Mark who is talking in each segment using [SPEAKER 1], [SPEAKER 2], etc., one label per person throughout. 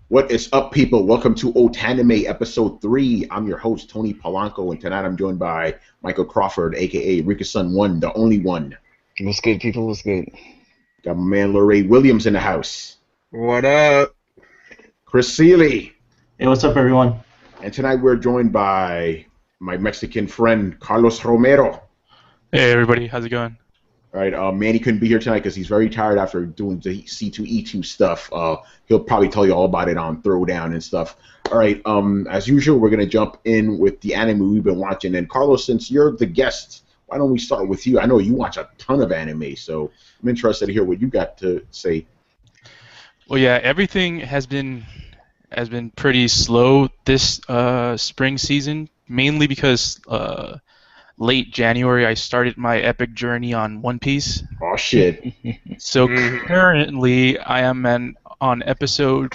[SPEAKER 1] What is up, people? Welcome to Otanime Episode 3. I'm your host, Tony Polanco, and tonight I'm joined by Michael Crawford, a.k.a. Rika's Son 1, the only one.
[SPEAKER 2] What's good, people? What's good?
[SPEAKER 1] Got my man LeRay Williams in the house.
[SPEAKER 3] What up?
[SPEAKER 1] Chris Seeley.
[SPEAKER 4] Hey, what's up, everyone?
[SPEAKER 1] And tonight we're joined by my Mexican friend, Carlos Romero.
[SPEAKER 5] Hey, everybody. How's it going?
[SPEAKER 1] All right, Manny couldn't be here tonight because he's very tired after doing the C2E2 stuff. He'll probably tell you all about it on Throwdown and stuff. All right, as usual, we're going to jump in with the anime we've been watching. And Carlos, since you're the guest, why don't we start with you? I know you watch a ton of anime, so I'm interested to hear what you got to say.
[SPEAKER 5] Well, yeah, everything has been pretty slow this spring season, mainly because late January I started my epic journey on One Piece.
[SPEAKER 1] Oh shit!
[SPEAKER 5] So currently I am on episode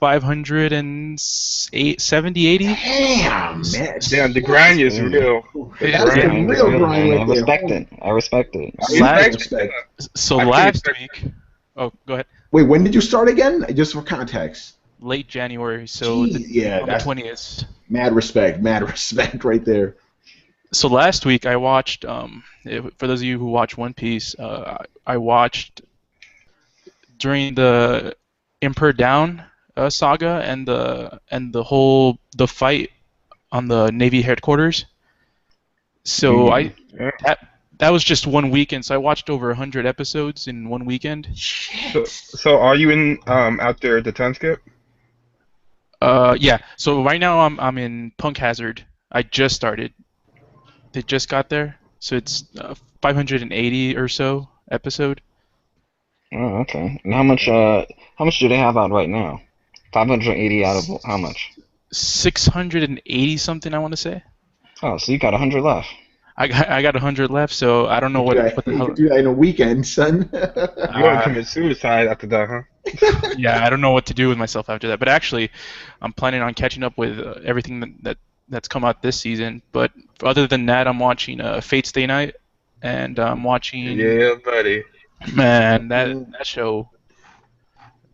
[SPEAKER 5] 570, 80.
[SPEAKER 1] Damn, man.
[SPEAKER 3] Damn, the grind is real.
[SPEAKER 1] That's a real grind right there.
[SPEAKER 2] I respect it.
[SPEAKER 5] So last week. Oh, go ahead.
[SPEAKER 1] Wait, when did you start again? Just for context.
[SPEAKER 5] Late January, so
[SPEAKER 1] Jeez,
[SPEAKER 5] the 20th.
[SPEAKER 1] Mad respect right there.
[SPEAKER 5] So last week I watched, for those of you who watch One Piece, I watched during the Emperor Down saga and the fight on the Navy headquarters. So that was just one weekend. So I watched over 100 episodes in one weekend.
[SPEAKER 3] So are you in out there at the time skip?
[SPEAKER 5] Yeah. So right now I'm in Punk Hazard. I just started. They just got there, so it's 580 or so episode.
[SPEAKER 2] Oh, okay. And how much do they have out right now? 580 out of how much?
[SPEAKER 5] 680 something, I want to say.
[SPEAKER 2] Oh, so you got 100 left.
[SPEAKER 5] I got 100 left, so I don't know what the hell.
[SPEAKER 1] You could do that in a weekend, son.
[SPEAKER 3] You want to commit suicide after that, huh?
[SPEAKER 5] Yeah, I don't know what to do with myself after that. But actually, I'm planning on catching up with everything that's come out this season. But other than that, I'm watching Fate Stay Night, and I'm watching.
[SPEAKER 3] Yeah, buddy.
[SPEAKER 5] Man, that show.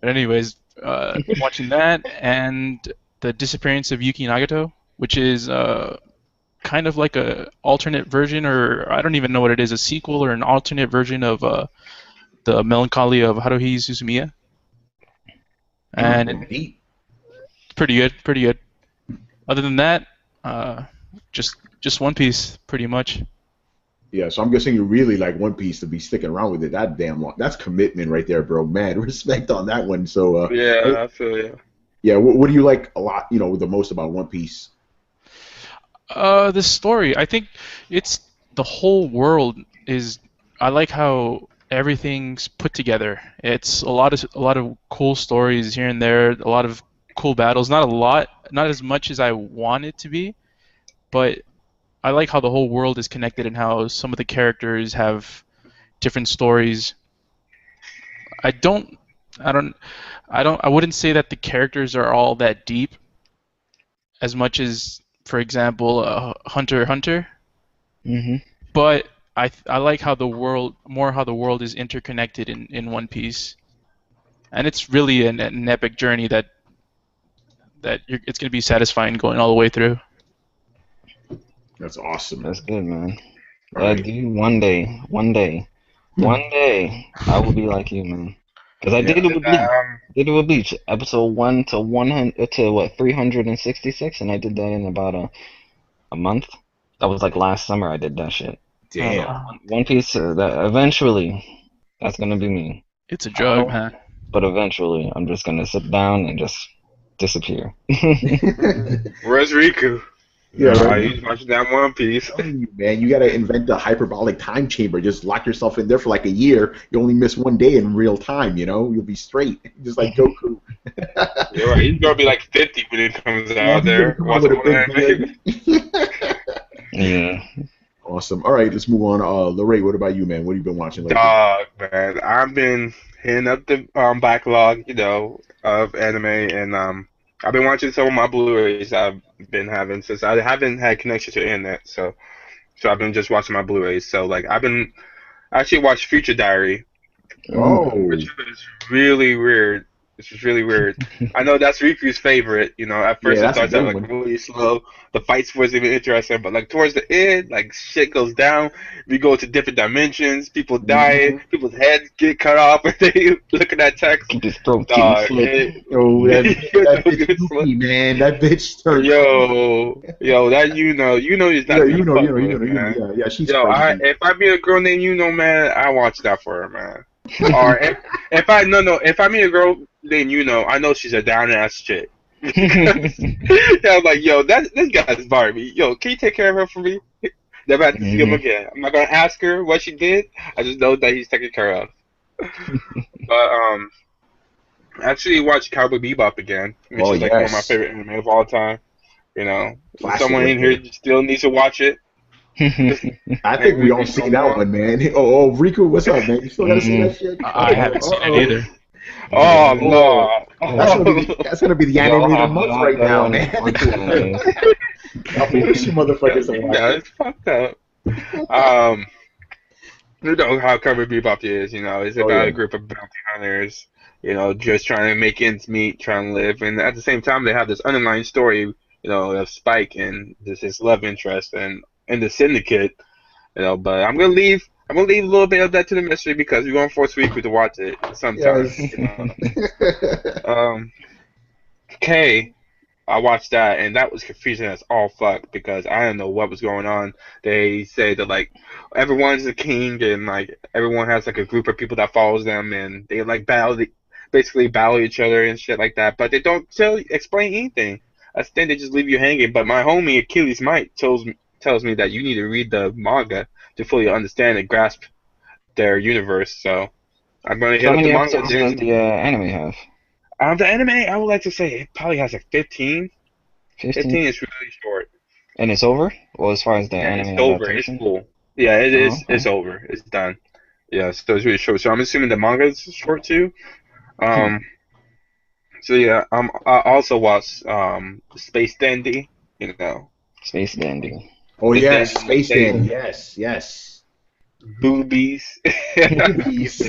[SPEAKER 5] But anyways, watching that and the Disappearance of Yuki Nagato, which is kind of like a alternate version, or I don't even know what it is, a sequel or an alternate version of the Melancholy of Haruhi Suzumiya. And it's pretty good. Other than that, just One Piece, pretty much.
[SPEAKER 1] Yeah, so I'm guessing you really like One Piece to be sticking around with it that damn long. That's commitment right there, bro. Man, respect on that one. So
[SPEAKER 3] yeah, I feel you.
[SPEAKER 1] Yeah, what do you like a lot? The most about One Piece?
[SPEAKER 5] The story. I think it's the whole world is. I like how everything's put together. It's a lot of cool stories here and there. A lot of cool battles. Not as much as I want it to be, but I like how the whole world is connected and how some of the characters have different stories. I wouldn't say that the characters are all that deep as much as, for example, Hunter x Hunter.
[SPEAKER 2] Mm-hmm.
[SPEAKER 5] But I like how the world is interconnected in One Piece, and it's really an epic journey that it's going to be satisfying going all the way through.
[SPEAKER 1] That's awesome.
[SPEAKER 2] That's good, man.
[SPEAKER 1] Right.
[SPEAKER 2] Dude, one day, I will be like you, man. Because I did it with Bleach. Did it with Bleach, episode 1 to 100 to what 366, and I did that in about a month. That was like last summer. I did that shit.
[SPEAKER 1] Damn.
[SPEAKER 2] One Piece. That eventually, that's gonna be me.
[SPEAKER 5] It's a drug, man.
[SPEAKER 2] But eventually, I'm just gonna sit down and just disappear.
[SPEAKER 3] Where's Riku?
[SPEAKER 1] Yeah, right.
[SPEAKER 3] He's watching that One Piece.
[SPEAKER 1] Man, you gotta invent a hyperbolic time chamber. Just lock yourself in there for like a year. You only miss one day in real time. You'll be straight, just like Goku.
[SPEAKER 3] You're right. He's gonna be like 50 when he comes out there.
[SPEAKER 2] Yeah.
[SPEAKER 1] Awesome. All right, let's move on. LeRay, what about you, man? What have you been watching lately?
[SPEAKER 3] Man, I've been hitting up the backlog, of anime, and I've been watching some of my Blu-rays I've been having since I haven't had connection to the internet, so I've been just watching my Blu-rays. So like I actually watched Future Diary,
[SPEAKER 1] Oh,
[SPEAKER 3] which is really weird. This is really weird. I know that's Riku's favorite. You know, at first
[SPEAKER 1] Yeah,
[SPEAKER 3] it
[SPEAKER 1] that's a
[SPEAKER 3] starts out
[SPEAKER 1] good
[SPEAKER 3] like
[SPEAKER 1] one.
[SPEAKER 3] really slow. The fights wasn't even interesting, but like towards the end, like shit goes down. We go to different dimensions. People die.
[SPEAKER 1] Mhm.
[SPEAKER 3] People's heads get cut off. And they looking at text.
[SPEAKER 2] Keep his throat getting
[SPEAKER 3] Dog,
[SPEAKER 2] slit.
[SPEAKER 1] Yo, that
[SPEAKER 3] those
[SPEAKER 1] bitch
[SPEAKER 3] good slut.
[SPEAKER 1] Yuki, man, that bitch turned crazy.
[SPEAKER 3] Yo, that you know is
[SPEAKER 1] Yeah,
[SPEAKER 3] not to be fucked with, man.
[SPEAKER 1] yeah, she's
[SPEAKER 3] Yo,
[SPEAKER 1] crazy.
[SPEAKER 3] if I meet a girl named man, I watch that for her, man. Or if I if I meet a girl named I know she's a down ass chick. Yeah, I'm like, yo, this guy's Barbie. Yo, can you take care of her for me? Never have to see him again. I'm not gonna ask her what she did. I just know that he's taken care of. But actually watched Cowboy Bebop again, which
[SPEAKER 1] Oh
[SPEAKER 3] is like one of my
[SPEAKER 1] yes,
[SPEAKER 3] favorite anime of all time. You know, so
[SPEAKER 1] classic
[SPEAKER 3] someone
[SPEAKER 1] right
[SPEAKER 3] in
[SPEAKER 1] there.
[SPEAKER 3] here still needs to watch it.
[SPEAKER 1] I
[SPEAKER 3] Ain't
[SPEAKER 1] think we
[SPEAKER 3] Riku
[SPEAKER 1] all
[SPEAKER 3] so
[SPEAKER 1] seen that
[SPEAKER 3] more.
[SPEAKER 1] one, man. Oh, Riku, what's up, man? You still gotta see that shit?
[SPEAKER 5] I haven't seen it
[SPEAKER 1] Uh-oh.
[SPEAKER 5] either.
[SPEAKER 3] Oh
[SPEAKER 1] Oh,
[SPEAKER 3] no!
[SPEAKER 1] that's gonna be the
[SPEAKER 2] We all
[SPEAKER 1] anime of the
[SPEAKER 2] have
[SPEAKER 1] month right
[SPEAKER 2] that
[SPEAKER 1] now,
[SPEAKER 2] on
[SPEAKER 1] man.
[SPEAKER 2] two animes.
[SPEAKER 1] I'll force you motherfuckers to watch
[SPEAKER 3] Yeah,
[SPEAKER 1] it.
[SPEAKER 3] it's fucked up. Um, you know how Cowboy Bebop is. You know, it's
[SPEAKER 1] Oh
[SPEAKER 3] about
[SPEAKER 1] yeah.
[SPEAKER 3] a group of bounty hunters. You know, just trying to make ends meet, trying to live, and at the same time, they have this underlying story. You know, of Spike and his love interest and the Syndicate. You know, but I'm gonna leave a little bit of that to the mystery because we're gonna force Riku to watch it sometime.
[SPEAKER 1] Yes.
[SPEAKER 3] You know. K, I watched that and that was confusing as all fuck because I didn't know what was going on. They say that like everyone's a king and like everyone has like a group of people that follows them and they like basically battle each other and shit like that. But they don't explain anything. I think they just leave you hanging. But my homie Achilles Might tells me that you need to read the manga to fully understand and grasp their universe. So I'm gonna
[SPEAKER 2] So
[SPEAKER 3] hit
[SPEAKER 2] how
[SPEAKER 3] up the
[SPEAKER 2] many
[SPEAKER 3] manga.
[SPEAKER 2] episodes does the anime have?
[SPEAKER 3] The anime, I would like to say it probably has like 15.
[SPEAKER 2] 15?
[SPEAKER 3] 15 is really short.
[SPEAKER 2] And it's over? Well, as far as the
[SPEAKER 3] Yeah, it's
[SPEAKER 2] anime
[SPEAKER 3] over. It's
[SPEAKER 2] adaptation?
[SPEAKER 3] full. Yeah, it
[SPEAKER 2] Oh,
[SPEAKER 3] is.
[SPEAKER 2] okay.
[SPEAKER 3] It's over. It's done. Yeah, so it's really short. So I'm assuming the manga is short too.
[SPEAKER 2] Hmm.
[SPEAKER 3] Um. So yeah, I also watched Space Dandy. You know,
[SPEAKER 2] Space Dandy.
[SPEAKER 1] Oh
[SPEAKER 3] Space
[SPEAKER 1] yes,
[SPEAKER 3] Dandy
[SPEAKER 1] Space Dandy. Yes, yes.
[SPEAKER 3] boobies.
[SPEAKER 1] Boobies.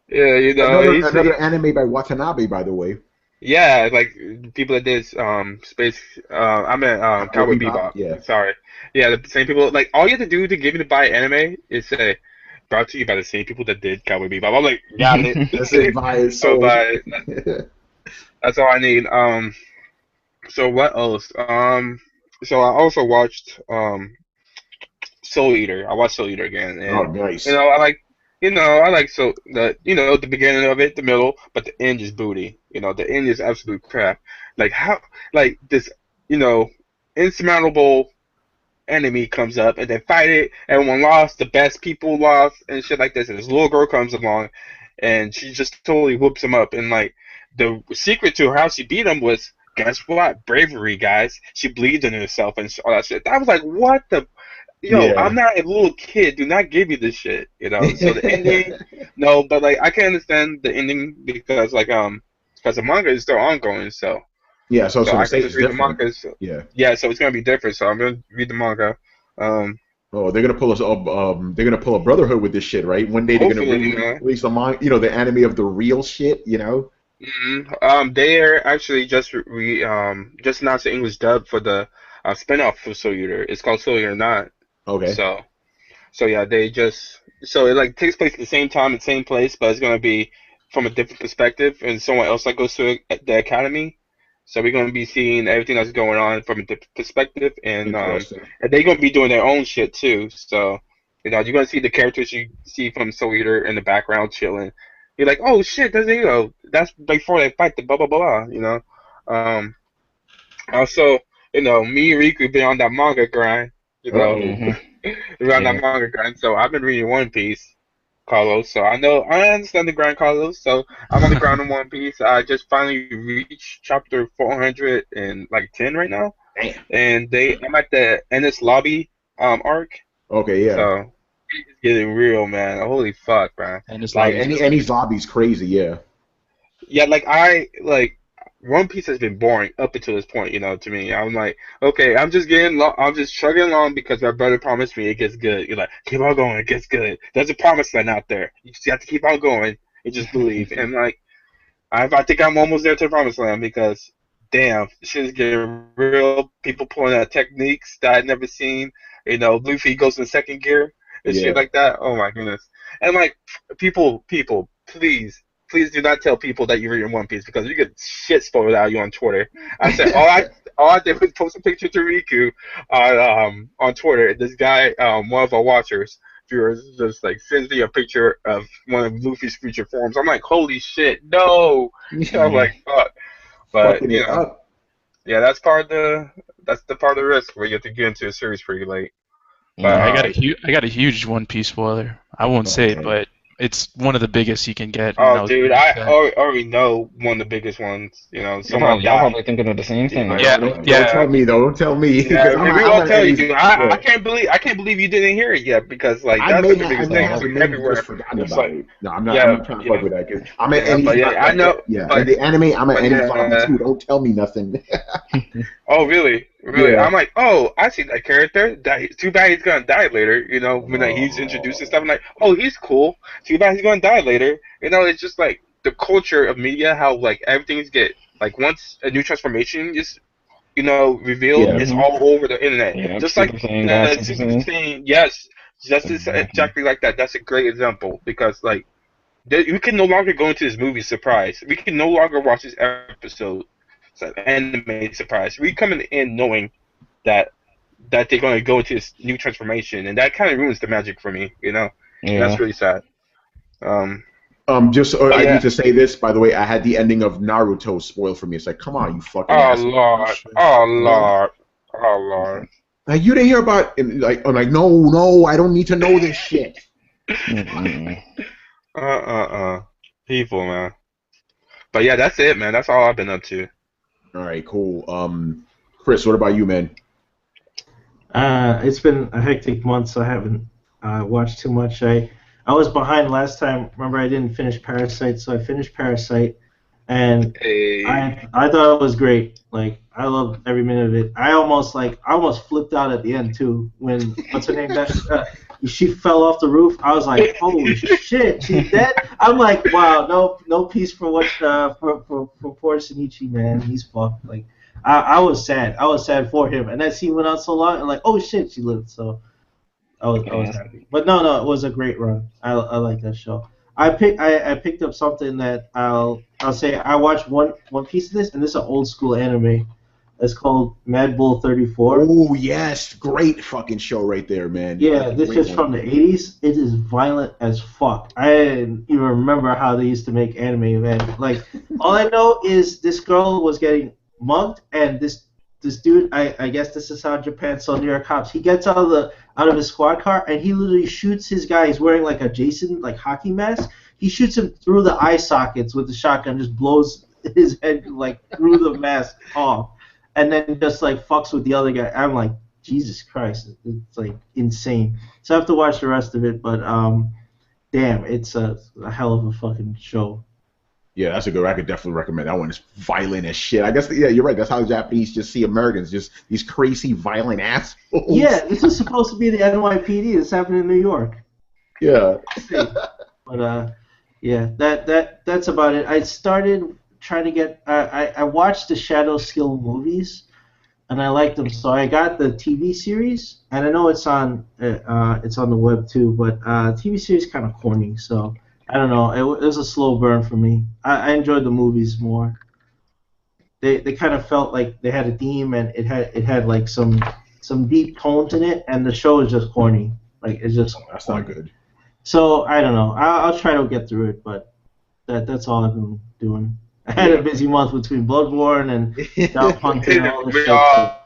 [SPEAKER 3] Yeah, you know,
[SPEAKER 1] Another anime by Watanabe, by the way.
[SPEAKER 3] yeah, like people that did Space. I meant
[SPEAKER 1] Cowboy
[SPEAKER 3] Cowboy
[SPEAKER 1] Bebop.
[SPEAKER 3] Bebop.
[SPEAKER 1] Yeah.
[SPEAKER 3] Sorry. Yeah, the same people. Like all you have to do to get me to buy anime is say brought to you by the same people that did Cowboy Bebop. I'm like, got
[SPEAKER 1] That's it.
[SPEAKER 3] it.
[SPEAKER 1] By his
[SPEAKER 3] I'll
[SPEAKER 1] soul.
[SPEAKER 3] buy it. That's all I need. So what else? So I also watched Soul Eater. I watched Soul Eater again,
[SPEAKER 1] Oh,
[SPEAKER 3] and
[SPEAKER 1] nice.
[SPEAKER 3] I like so the beginning of it, the middle, but the end is booty. You know, the end is absolute crap. Like how like this you know insurmountable enemy comes up and they fight it. Everyone lost. The best people lost and shit like this. And this little girl comes along and she just totally whoops him up. And like the secret to how she beat him was guess what? Bravery, guys. She believed in herself and all that shit. I was like, what the. Yo,
[SPEAKER 1] Yeah.
[SPEAKER 3] I'm not a little kid. Do not give me this shit, you know. So the ending, no, but like I can understand the ending because the manga is still ongoing.
[SPEAKER 1] Yeah. So
[SPEAKER 3] So
[SPEAKER 1] the
[SPEAKER 3] I can
[SPEAKER 1] stage
[SPEAKER 3] just
[SPEAKER 1] is
[SPEAKER 3] read the
[SPEAKER 1] different.
[SPEAKER 3] manga. So,
[SPEAKER 1] Yeah.
[SPEAKER 3] yeah, so it's gonna be different. So I'm gonna read the manga. Um,
[SPEAKER 1] Oh, they're gonna pull us up. They're gonna pull a Brotherhood with this shit, right? One day they're gonna
[SPEAKER 3] hopefully, man.
[SPEAKER 1] release the anime of the real shit.
[SPEAKER 3] They are actually just announced the English dub for the spinoff for Soul Eater. It's called Soul Eater Not.
[SPEAKER 1] Okay.
[SPEAKER 3] So yeah, so it like takes place at the same time and same place, but it's gonna be from a different perspective and someone else that goes to the academy. So we're gonna be seeing everything that's going on from a different perspective,
[SPEAKER 1] Interesting.
[SPEAKER 3] and they're gonna be doing their own shit too. So you're gonna see the characters you see from Soul Eater in the background chilling. You're like, oh shit, that's before they fight the blah blah blah. Um, Also, me and Riku been on that manga grind. You know,
[SPEAKER 1] Uh-oh.
[SPEAKER 2] Hmm.
[SPEAKER 3] around that
[SPEAKER 2] Yeah.
[SPEAKER 3] manga grind. So I've been reading One Piece, Carlos. So I understand the grind, Carlos. So I'm on the ground in One Piece. I just finally reached chapter 400 and like 10 right now,
[SPEAKER 1] Damn.
[SPEAKER 3] and I'm at the Ennis Lobby arc.
[SPEAKER 1] Okay. Yeah.
[SPEAKER 3] So it's getting real, man. Holy fuck, man.
[SPEAKER 5] And this
[SPEAKER 1] Yeah.
[SPEAKER 3] Like
[SPEAKER 5] lobby's
[SPEAKER 1] Any
[SPEAKER 5] insane.
[SPEAKER 1] zombie's crazy. Yeah.
[SPEAKER 3] yeah, like One Piece has been boring up until this point, to me. I'm like, okay, I'm just chugging along because my brother promised me it gets good. You're like, keep on going, it gets good. There's a promise sign out there. You just have to keep on going and just believe. And like, I think I'm almost there to the promised land because, damn, shit is getting real. People pulling out techniques that I'd never seen. You know, Luffy goes in second gear and shit like that. Oh my goodness! And like, people, please do not tell people that you're reading One Piece because you get shit spoiled out of you on Twitter. I said all I did was post a picture to Riku on Twitter. This guy, one of our watchers, viewers, just like sends me a picture of one of Luffy's future forms. I'm like, holy shit, no! I'm like, fuck. But
[SPEAKER 1] Fucking
[SPEAKER 3] you
[SPEAKER 1] it
[SPEAKER 3] know,
[SPEAKER 1] up.
[SPEAKER 3] yeah, that's the part of the risk where you have to get into a series pretty late. But
[SPEAKER 5] I got a huge One Piece spoiler. I won't say it, but it's one of the biggest you can get.
[SPEAKER 3] Oh, dude, I already know one of the biggest ones. You know,
[SPEAKER 2] Y'all probably thinking of the same thing.
[SPEAKER 5] Yeah,
[SPEAKER 1] Don't tell me though. Don't tell me.
[SPEAKER 3] Yeah, we won't tell you, dude. I can't believe you didn't hear it yet because like that's the biggest thing. Everywhere.
[SPEAKER 1] Just forgotten about it. No, I'm not trying to fuck with that. Cause I'm an anime.
[SPEAKER 3] I know.
[SPEAKER 1] Yeah, in the anime, I'm an anime fan too. Don't tell me nothing.
[SPEAKER 3] Oh, really? Really? Yeah. I'm like, oh, I see that character. Too bad he's gonna die later. You know, when he's introduced and stuff. I'm like, oh, he's cool. Too bad he's gonna die later. You know, it's just like the culture of media, how like everything's get like once a new transformation is, you know, revealed, it's all over the internet.
[SPEAKER 2] Yeah,
[SPEAKER 3] just like saying, yes, just exactly like that. That's a great example because like we can no longer go into this movie surprise. We can no longer watch this episode. So anime surprise. We coming in knowing that they're going to go into this new transformation, and that kind of ruins the magic for me. You know, and that's really sad. I
[SPEAKER 1] need to say this, by the way. I had the ending of Naruto spoiled for me. It's like, come on, you fucking asshole.
[SPEAKER 3] Oh Lord.
[SPEAKER 1] Like you didn't hear about I'm like, no, I don't need to know this shit.
[SPEAKER 3] People, man. But yeah, that's it, man. That's all I've been up to.
[SPEAKER 1] All right, cool. Chris, what about you, man?
[SPEAKER 4] It's been a hectic month, so I haven't watched too much. I was behind last time. Remember, I didn't finish Parasite, so I finished Parasite, and I thought it was great. Like, I loved every minute of it. I almost flipped out at the end too when what's her name? She fell off the roof. I was like, holy shit, she's dead. I'm like, wow, no peace for poor Shinichi, man. He's fucked. Like, I was sad. I was sad for him, and that scene went on so long, and like, oh shit, she lived. So I was happy. But no, it was a great run. I like that show. I picked up something that I'll say I watched one piece of this, and this is an old school anime. It's called Mad Bull 34.
[SPEAKER 1] Oh yes, great fucking show right there, man.
[SPEAKER 4] Yeah, this is from the 80s. It is violent as fuck. I didn't even remember how they used to make anime, man. Like, all I know is this girl was getting mugged, and this dude, I guess this is how Japan saw New York cops. He gets out of his squad car, and he literally shoots his guy. He's wearing like a Jason hockey mask. He shoots him through the eye sockets with the shotgun, just blows his head like through the mask off. And then just like fucks with the other guy. I'm like, Jesus Christ, it's like insane. So I have to watch the rest of it, but damn, it's a hell of a fucking show.
[SPEAKER 1] Yeah, that's a good. I could definitely recommend that one. It's violent as shit. I guess you're right. That's how the Japanese just see Americans, just these crazy, violent assholes.
[SPEAKER 4] Yeah, this is supposed to be the NYPD. It's happening in New York.
[SPEAKER 1] Yeah.
[SPEAKER 4] But yeah, that's about it. I started trying to get. I watched the Shadow Skill movies, and I liked them. So I got the TV series, and I know it's on the web too. But TV series kind of corny, so I don't know. It was a slow burn for me. I enjoyed the movies more. They kind of felt like they had a theme, and it had like some deep tones in it, and the show is just corny. Like it's just.
[SPEAKER 1] That's not good.
[SPEAKER 4] So I don't know. I'll try to get through it, but that's all I've been doing. I had a busy month between Bloodborne and Down Hunting and all this stuff.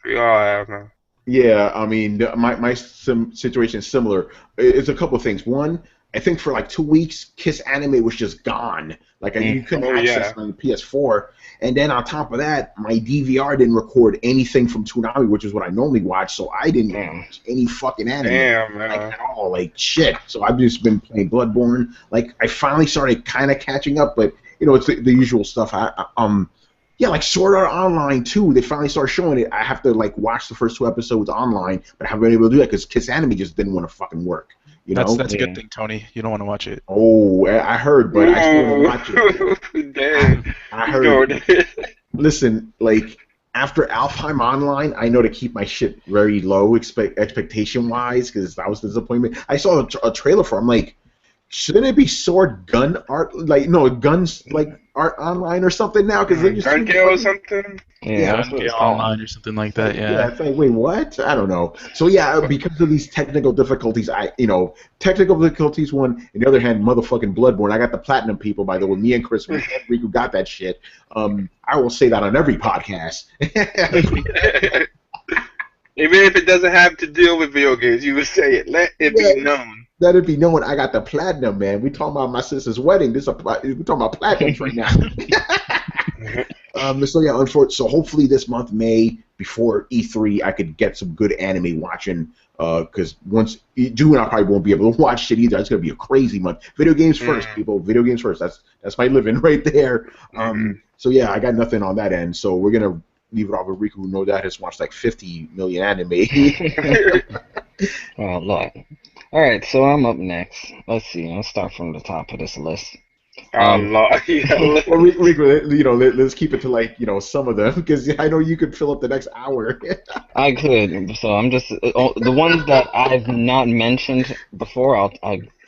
[SPEAKER 3] We all have, man.
[SPEAKER 1] Yeah, I mean, my situation is similar. It's a couple of things. One, I think for like 2 weeks, Kiss Anime was just gone. Like you couldn't access it on the PS4. And then on top of that, my DVR didn't record anything from Toonami, which is what I normally watch. So I didn't watch any fucking anime at all. Like shit. So I've just been playing Bloodborne. Like I finally started kind of catching up, but you know it's the usual stuff. Yeah, like Sword Art Online too. They finally started showing it. I have to like watch the first 2 episodes online, but I haven't been able to do that because Kiss Anime just didn't want to fucking work. You know,
[SPEAKER 5] that's a good thing, Tony. You don't want to watch it.
[SPEAKER 1] Oh, I heard, but I still want to watch it.
[SPEAKER 3] Damn.
[SPEAKER 1] I heard. Listen, like after Alfheim Online, I know to keep my shit very low expectation wise because that was a disappointment. I saw a trailer for it. I'm like, shouldn't it be sword gun art? Like no guns like art online or something now? Because they're just
[SPEAKER 3] Gun Gale or something.
[SPEAKER 2] Yeah, that's what it's called.
[SPEAKER 5] Online or something like that.
[SPEAKER 1] Yeah, it's like, wait, what? I don't know. So yeah, because of these technical difficulties, technical difficulties one. On the other hand, motherfucking Bloodborne. I got the platinum people, by the way. Me and Chris Riku got that shit. I will say that on every podcast.
[SPEAKER 3] Even if it doesn't have to deal with video games, you would say it. Let it be known.
[SPEAKER 1] Let it be known I got the platinum, man. We talking about my sister's wedding. We talking about platinums right now. So yeah, so hopefully this month, May, before E3, I could get some good anime watching. Because once June, I probably won't be able to watch shit either. It's gonna be a crazy month. Video games first, people. Video games first. That's my living right there. So yeah, I got nothing on that end. So we're gonna leave it off with Riku, who no doubt has watched like 50 million anime.
[SPEAKER 2] Oh Lord. All right, so I'm up next. Let's see. I'll start from the top of this list.
[SPEAKER 3] Oh Lord.
[SPEAKER 1] Well, Riku, let's keep it to like some of them because I know you could fill up the next hour.
[SPEAKER 2] I could. So I'm just the ones that I've not mentioned before. I'll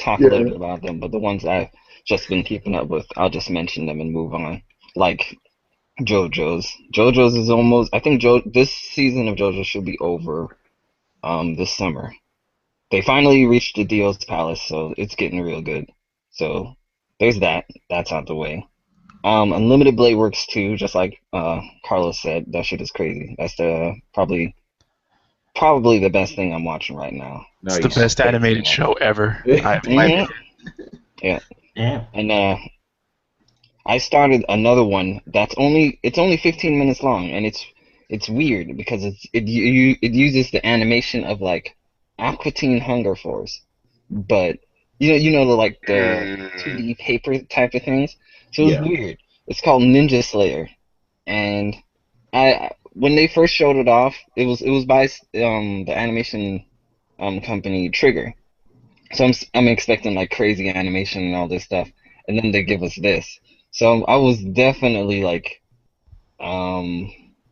[SPEAKER 2] talk a little bit about them, but the ones I've just been keeping up with, I'll just mention them and move on. Like JoJo's. JoJo's is almost. I think this season of JoJo should be over. This summer. They finally reached the Dio's Palace, so it's getting real good. So there's that. That's out the way. Unlimited Blade Works 2, just like Carlos said, that shit is crazy. That's probably the best thing I'm watching right now.
[SPEAKER 5] It's the best animated show ever.
[SPEAKER 2] Yeah. And I started another one that's only 15 minutes long, and it's weird because it uses the animation of like Aqua Teen Hunger Force, but the 2D paper type of things. So it's weird. It's called Ninja Slayer, and when they first showed it off, it was by the animation company Trigger. So I'm expecting like crazy animation and all this stuff, and then they give us this. So I was definitely like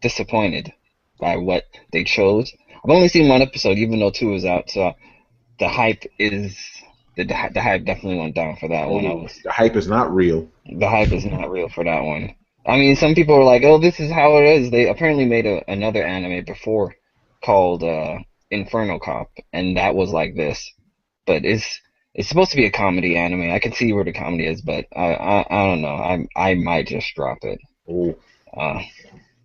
[SPEAKER 2] disappointed by what they chose. I've only seen one episode, even though 2 is out, so the hype definitely went down for that one.
[SPEAKER 1] The hype is not real.
[SPEAKER 2] The hype is not real for that one. I mean, some people were like, "Oh, this is how it is." They apparently made another anime before called Inferno Cop, and that was like this. But it's supposed to be a comedy anime. I can see where the comedy is, but I don't know. I might just drop it.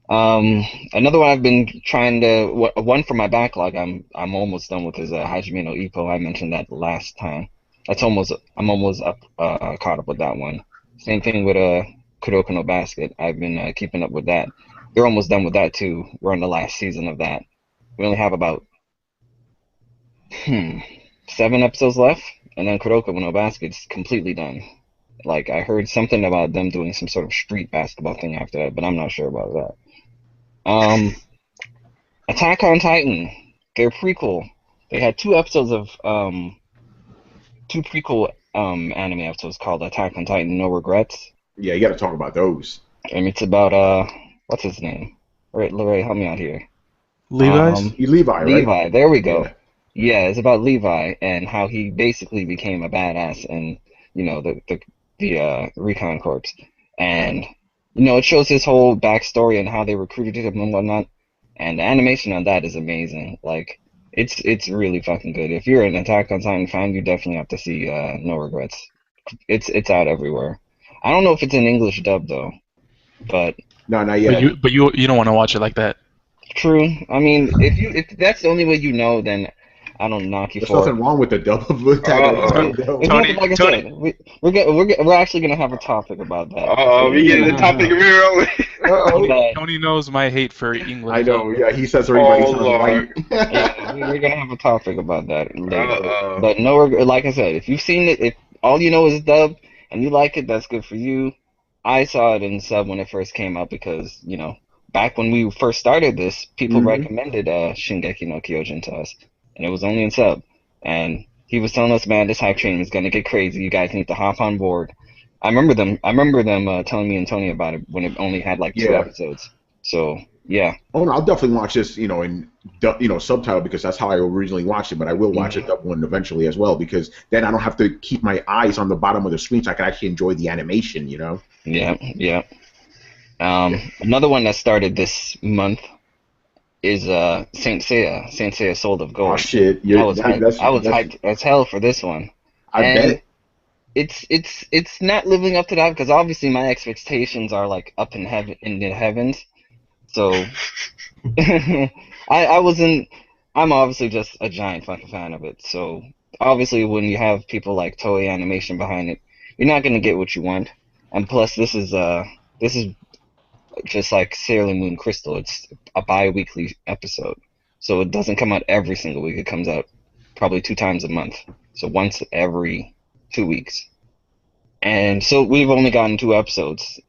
[SPEAKER 2] Another one I've been trying to one for my backlog. I'm almost done with is Hajime no Ippo. I mentioned that last time. I'm almost up caught up with that one. Same thing with Kuroko no Basket. I've been keeping up with that. They're almost done with that too. We're on the last season of that. We only have about 7 episodes left, and then Kuroko no Basket's completely done. Like I heard something about them doing some sort of street basketball thing after that, but I'm not sure about that. Attack on Titan, their prequel. They had 2 episodes of 2 prequel anime episodes called Attack on Titan No Regrets.
[SPEAKER 1] Yeah, you got to talk about those.
[SPEAKER 2] And it's about what's his name? LeRay, help me out here.
[SPEAKER 1] Levi, right?
[SPEAKER 2] Levi, there we go. Yeah, it's about Levi and how he basically became a badass in the Recon Corps, and it shows his whole backstory and how they recruited him and whatnot. And the animation on that is amazing. Like it's really fucking good. If you're an Attack on Titan fan, you definitely have to see No Regrets. It's out everywhere. I don't know if it's in English dub though, but
[SPEAKER 1] no, not yet.
[SPEAKER 5] But you don't want to watch it like that.
[SPEAKER 2] True. I mean, if that's the only way then I don't knock you for it.
[SPEAKER 1] There's nothing wrong with the dub of Attack on Titan.
[SPEAKER 2] Tony, like I said, we're actually gonna have a topic about that.
[SPEAKER 3] We get the topic real.
[SPEAKER 5] Tony knows my hate for English.
[SPEAKER 1] I know. Yeah, he says everybody sounds right.
[SPEAKER 2] Yeah, we're gonna have a topic about that later. But like I said, if you've seen it, if all you know is dub and you like it, that's good for you. I saw it in sub when it first came out because back when we first started this, people recommended Shingeki no Kyojin to us. And it was only in sub, and he was telling us, man, this hype train is gonna get crazy. You guys need to hop on board. I remember them telling me and Tony about it when it only had like 2 episodes. So yeah.
[SPEAKER 1] Oh no, I'll definitely watch this, in subtitle, because that's how I originally watched it. But I will watch it dub one eventually as well, because then I don't have to keep my eyes on the bottom of the screen, so I can actually enjoy the animation.
[SPEAKER 2] Yeah. Another one that started this month is Saint Seiya Soul of Gold.
[SPEAKER 1] Oh shit!
[SPEAKER 2] I was hyped as hell for this one.
[SPEAKER 1] I bet.
[SPEAKER 2] It's not living up to that, because obviously my expectations are like up in the heavens. So I'm obviously just a giant fucking fan of it. So obviously when you have people like Toei Animation behind it, you're not gonna get what you want. And plus this is just like Sailor Moon Crystal. It's a bi-weekly episode. So it doesn't come out every single week. It comes out probably 2 times a month. So once every 2 weeks. And so we've only gotten 2 episodes,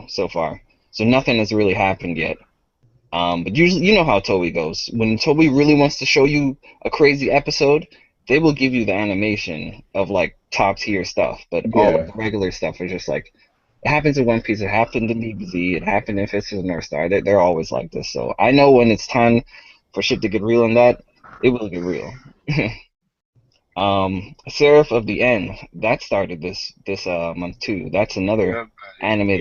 [SPEAKER 2] so far. So nothing has really happened yet. But usually, you know how Toei goes. When Toei really wants to show you a crazy episode, they will give you the animation of like top tier stuff. But all of the regular stuff is just like, it happens in One Piece, it happened in DBZ, it happened in Fist of the North Star. They're always like this. So I know when it's time for shit to get real in that, it will get real. Seraph of the End, that started this month too. That's another anime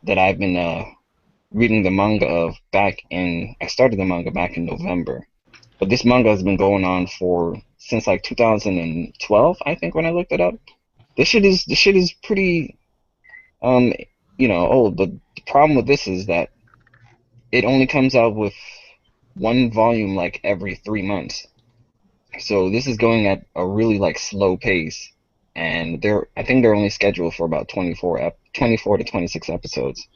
[SPEAKER 2] that I've been reading the manga of I started the manga back in November. But this manga has been going on since like 2012, I think, when I looked it up. This shit is pretty old. But the problem with this is that it only comes out with 1 volume like every 3 months. So this is going at a really like slow pace, and I think they're only scheduled for about 24 to 26 episodes.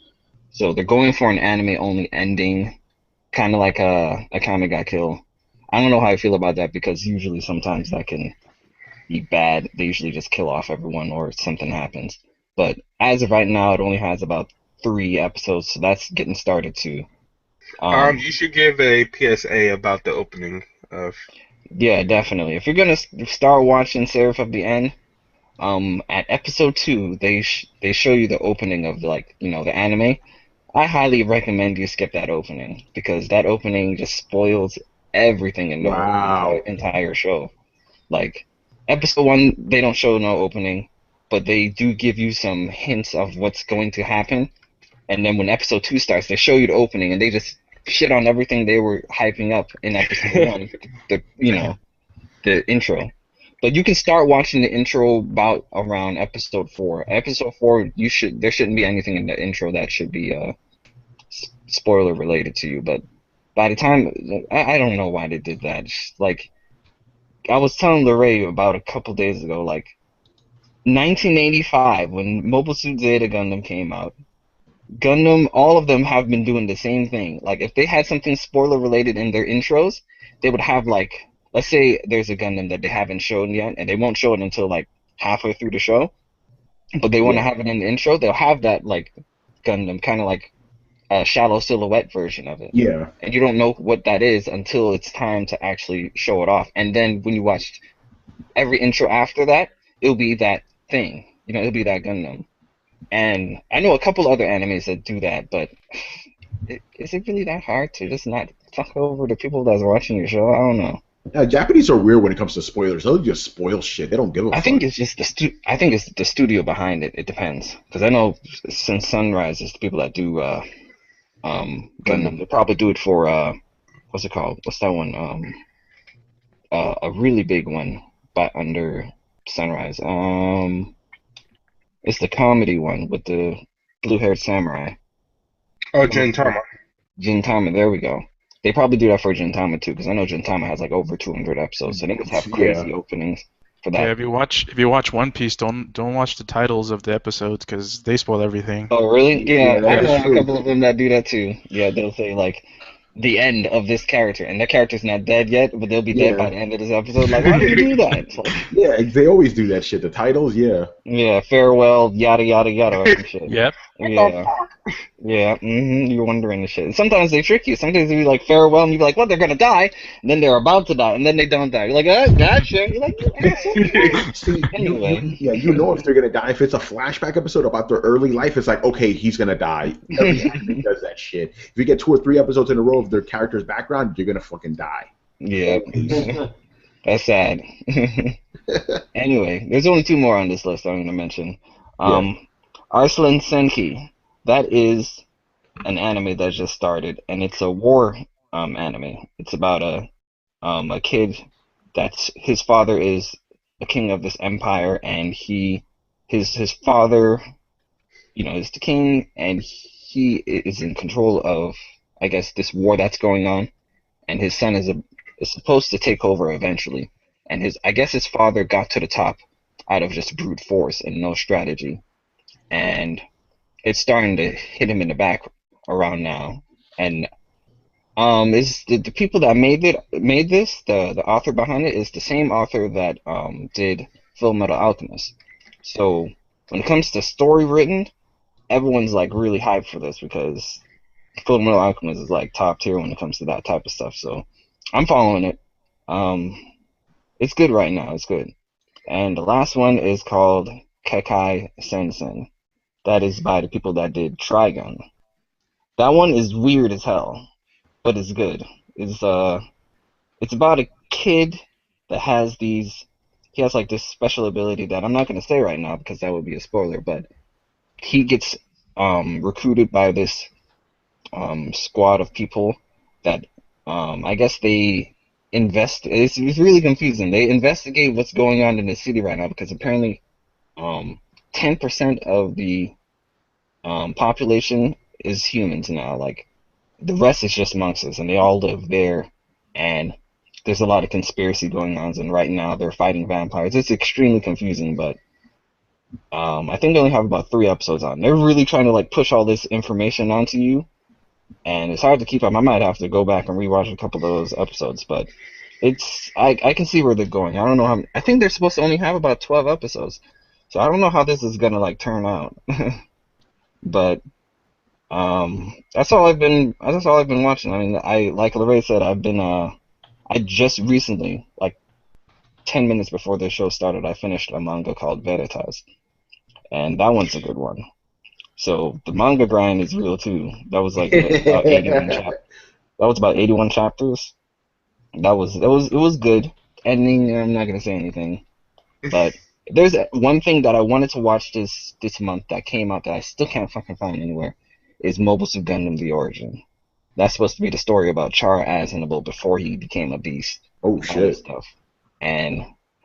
[SPEAKER 2] So they're going for an anime only ending, kind of like a Akame ga Kill. I don't know how I feel about that, because usually sometimes that can be bad. They usually just kill off everyone or something happens. But as of right now, it only has about 3 episodes, so that's getting started too.
[SPEAKER 3] You should give a PSA about the opening of.
[SPEAKER 2] Yeah, definitely. If you're gonna start watching Seraph of the End, at episode 2, they show you the opening of the anime. I highly recommend you skip that opening, because that opening just spoils everything in the entire show. Like episode 1, they don't show no opening, but they do give you some hints of what's going to happen. And then when episode 2 starts, they show you the opening, and they just shit on everything they were hyping up in episode 1, the intro. But you can start watching the intro about around episode 4. Episode 4, there shouldn't be anything in the intro that should be spoiler related to you. But by the time, I don't know why they did that. Like, I was telling LeRay about a couple days ago, like 1985 when Mobile Suit Zeta Gundam came out. Gundam, all of them have been doing the same thing. Like, if they had something spoiler related in their intros, they would have like, let's say there's a Gundam that they haven't shown yet, and they won't show it until like halfway through the show, but they want to have it in the intro. They'll have that like Gundam, kind of like a shallow silhouette version of it.
[SPEAKER 1] Yeah.
[SPEAKER 2] And you don't know what that is until it's time to actually show it off. And then when you watch every intro after that, it'll be that thing. It'll be that Gundam. And I know a couple other animes that do that, but is it really that hard to just not fuck over the people that's watching your show? I don't know.
[SPEAKER 1] Yeah, Japanese are weird when it comes to spoilers. They'll just spoil shit. They don't give a fuck.
[SPEAKER 2] I think it's just I think it's the studio behind it. It depends, because I know since Sunrise is the people that do Gundam, they probably do it for what's it called? What's that one? A really big one, but under Sunrise. It's the comedy one with the blue-haired samurai.
[SPEAKER 3] Oh, Gintama.
[SPEAKER 2] Gintama, there we go. They probably do that for Gintama too, because I know Gintama has like over 200 episodes, so they must have crazy openings for that.
[SPEAKER 5] Yeah, if you watch One Piece, don't watch the titles of the episodes, because they spoil everything.
[SPEAKER 2] Oh really? Yeah, I know a couple of them that do that too. Yeah, they'll say like the end of this character, and that character's not dead yet, but they'll be dead by the end of this episode. Like, why do you do that? Like,
[SPEAKER 1] yeah, they always do that shit. The titles, yeah.
[SPEAKER 2] Yeah, farewell, yada yada yada, or some shit.
[SPEAKER 5] Yep.
[SPEAKER 2] Yeah. Yeah, you're wondering the shit. And sometimes they trick you. Sometimes they be like farewell, and you be like, "Well, they're gonna die," and then they're about to die, and then they don't die. You're like, gotcha." You're like, "You asshole."
[SPEAKER 1] See,
[SPEAKER 2] Anyway.
[SPEAKER 1] you know if they're gonna die. If it's a flashback episode about their early life, it's like, okay, he's gonna die. Every anime does that shit. If you get 2 or 3 episodes in a row of their character's background, you're gonna fucking die.
[SPEAKER 2] Yeah, that's sad. Anyway, there's only 2 more on this list I'm gonna mention.
[SPEAKER 1] Yeah.
[SPEAKER 2] Arslan Senki. That is an anime that just started, and it's a war anime. It's about a kid that's his father is a king of this empire, and his father, is the king, and he is in control of, I guess, this war that's going on, and his son is supposed to take over eventually, and I guess his father got to the top out of just brute force and no strategy, and it's starting to hit him in the back around now, and is the people that made this, the author behind it is the same author that did Full Metal Alchemist. So when it comes to story written, everyone's like really hyped for this because Full Metal Alchemist is like top tier when it comes to that type of stuff. So I'm following it. It's good right now. It's good. And the last one is called Kekai Sensen. That is by the people that did Trigun. That one is weird as hell, but it's good. It's about a kid that has he has like this special ability that I'm not gonna say right now because that would be a spoiler, but he gets recruited by this squad of people that I guess they it's really confusing. They investigate what's going on in the city right now because apparently 10% of the population is humans now. Like the rest is just monsters, and they all live there. And there's a lot of conspiracy going on, and right now they're fighting vampires. It's extremely confusing, but I think they only have about 3 episodes on. They're really trying to like push all this information onto you, and it's hard to keep up. I might have to go back and rewatch a couple of those episodes, but I can see where they're going. I don't know how. I think they're supposed to only have about 12 episodes, so I don't know how this is gonna like turn out. But that's all I've been watching. I mean, like LeRay said, I just recently, like 10 minutes before the show started, I finished a manga called Veritas, and that one's a good one. So the manga grind is real too. That was like about 81 chapters. That was about 81 chapters. It was good. Ending, I'm not gonna say anything, but there's one thing that I wanted to watch this month that came out that I still can't fucking find anywhere. Is Mobile Suit Gundam: The Origin. That's supposed to be the story about Char Aznable before he became a beast.
[SPEAKER 1] Oh shit!
[SPEAKER 2] Stuff. And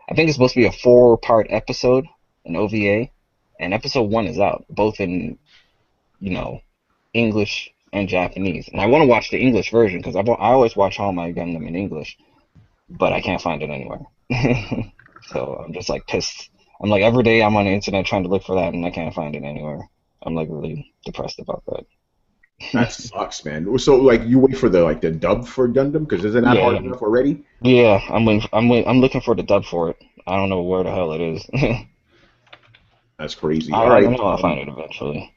[SPEAKER 2] I think it's supposed to be a 4-part episode, an OVA, and episode 1 is out, both in English and Japanese. And I want to watch the English version because I always watch all my Gundam in English, but I can't find it anywhere. So I'm just like pissed. I'm like every day I'm on the internet trying to look for that and I can't find it anywhere. I'm like really depressed about that.
[SPEAKER 1] That sucks, man. So like you wait for the dub for Gundam because isn't that hard enough already?
[SPEAKER 2] Yeah, I'm looking for the dub for it. I don't know where the hell it is.
[SPEAKER 1] That's crazy.
[SPEAKER 2] I know I'll find it eventually.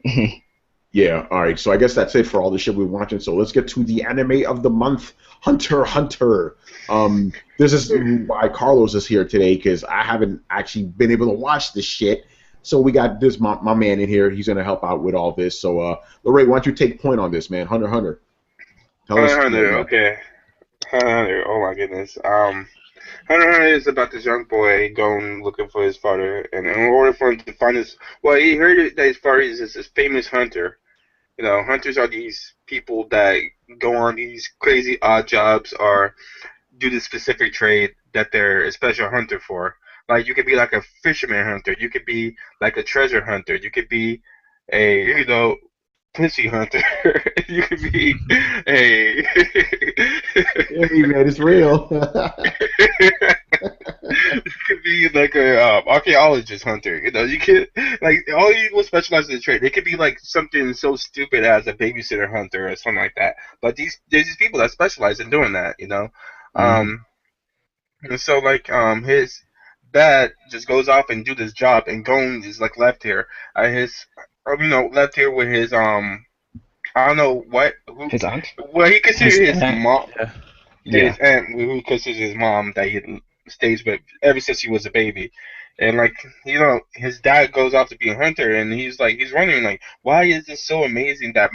[SPEAKER 1] Yeah, all right. So I guess that's it for all the shit we're watching. So let's get to the anime of the month, Hunter x Hunter. This is why Carlos is here today because I haven't actually been able to watch this shit. So we got this my man in here. He's gonna help out with all this. So LeRay, why don't you take point on this, man? Hunter x Hunter.
[SPEAKER 3] Hunter, okay. Hunter, oh my goodness. Hunter is about this young boy going looking for his father, and in order for him to find he heard that his father is this famous hunter. Hunters are these people that go on these crazy odd jobs or do this specific trade that they're a special hunter for. Like you could be like a fisherman hunter, you could be like a treasure hunter, you could be a pussy hunter, you could be a
[SPEAKER 1] hey man, it's real.
[SPEAKER 3] You could be like a archaeologist hunter. You could like all you will specialize in the trade. It could be like something so stupid as a babysitter hunter or something like that. But there's these people that specialize in doing that. And so like his dad just goes off and do this job, and Gon is like left here. Left here with his I don't know what
[SPEAKER 2] His aunt?
[SPEAKER 3] well, he considers his mom.
[SPEAKER 5] Yeah.
[SPEAKER 3] Yeah, his aunt, who considers his mom that he stays with ever since he was a baby. And like his dad goes off to be a hunter, and he's wondering like, why is this so amazing that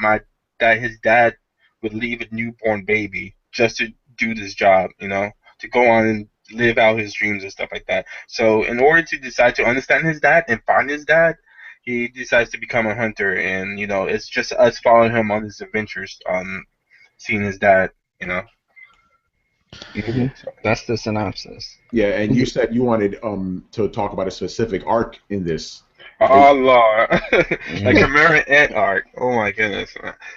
[SPEAKER 3] his dad would leave a newborn baby just to do this job, to go on and live out his dreams and stuff like that. So in order to decide to understand his dad and find his dad, he decides to become a hunter, and it's just us following him on his adventures, seeing his dad,
[SPEAKER 2] Mm-hmm. That's the synopsis.
[SPEAKER 1] Yeah, and you said you wanted to talk about a specific arc in this.
[SPEAKER 3] Oh Lord, like Chimera Ant arc. Oh my goodness.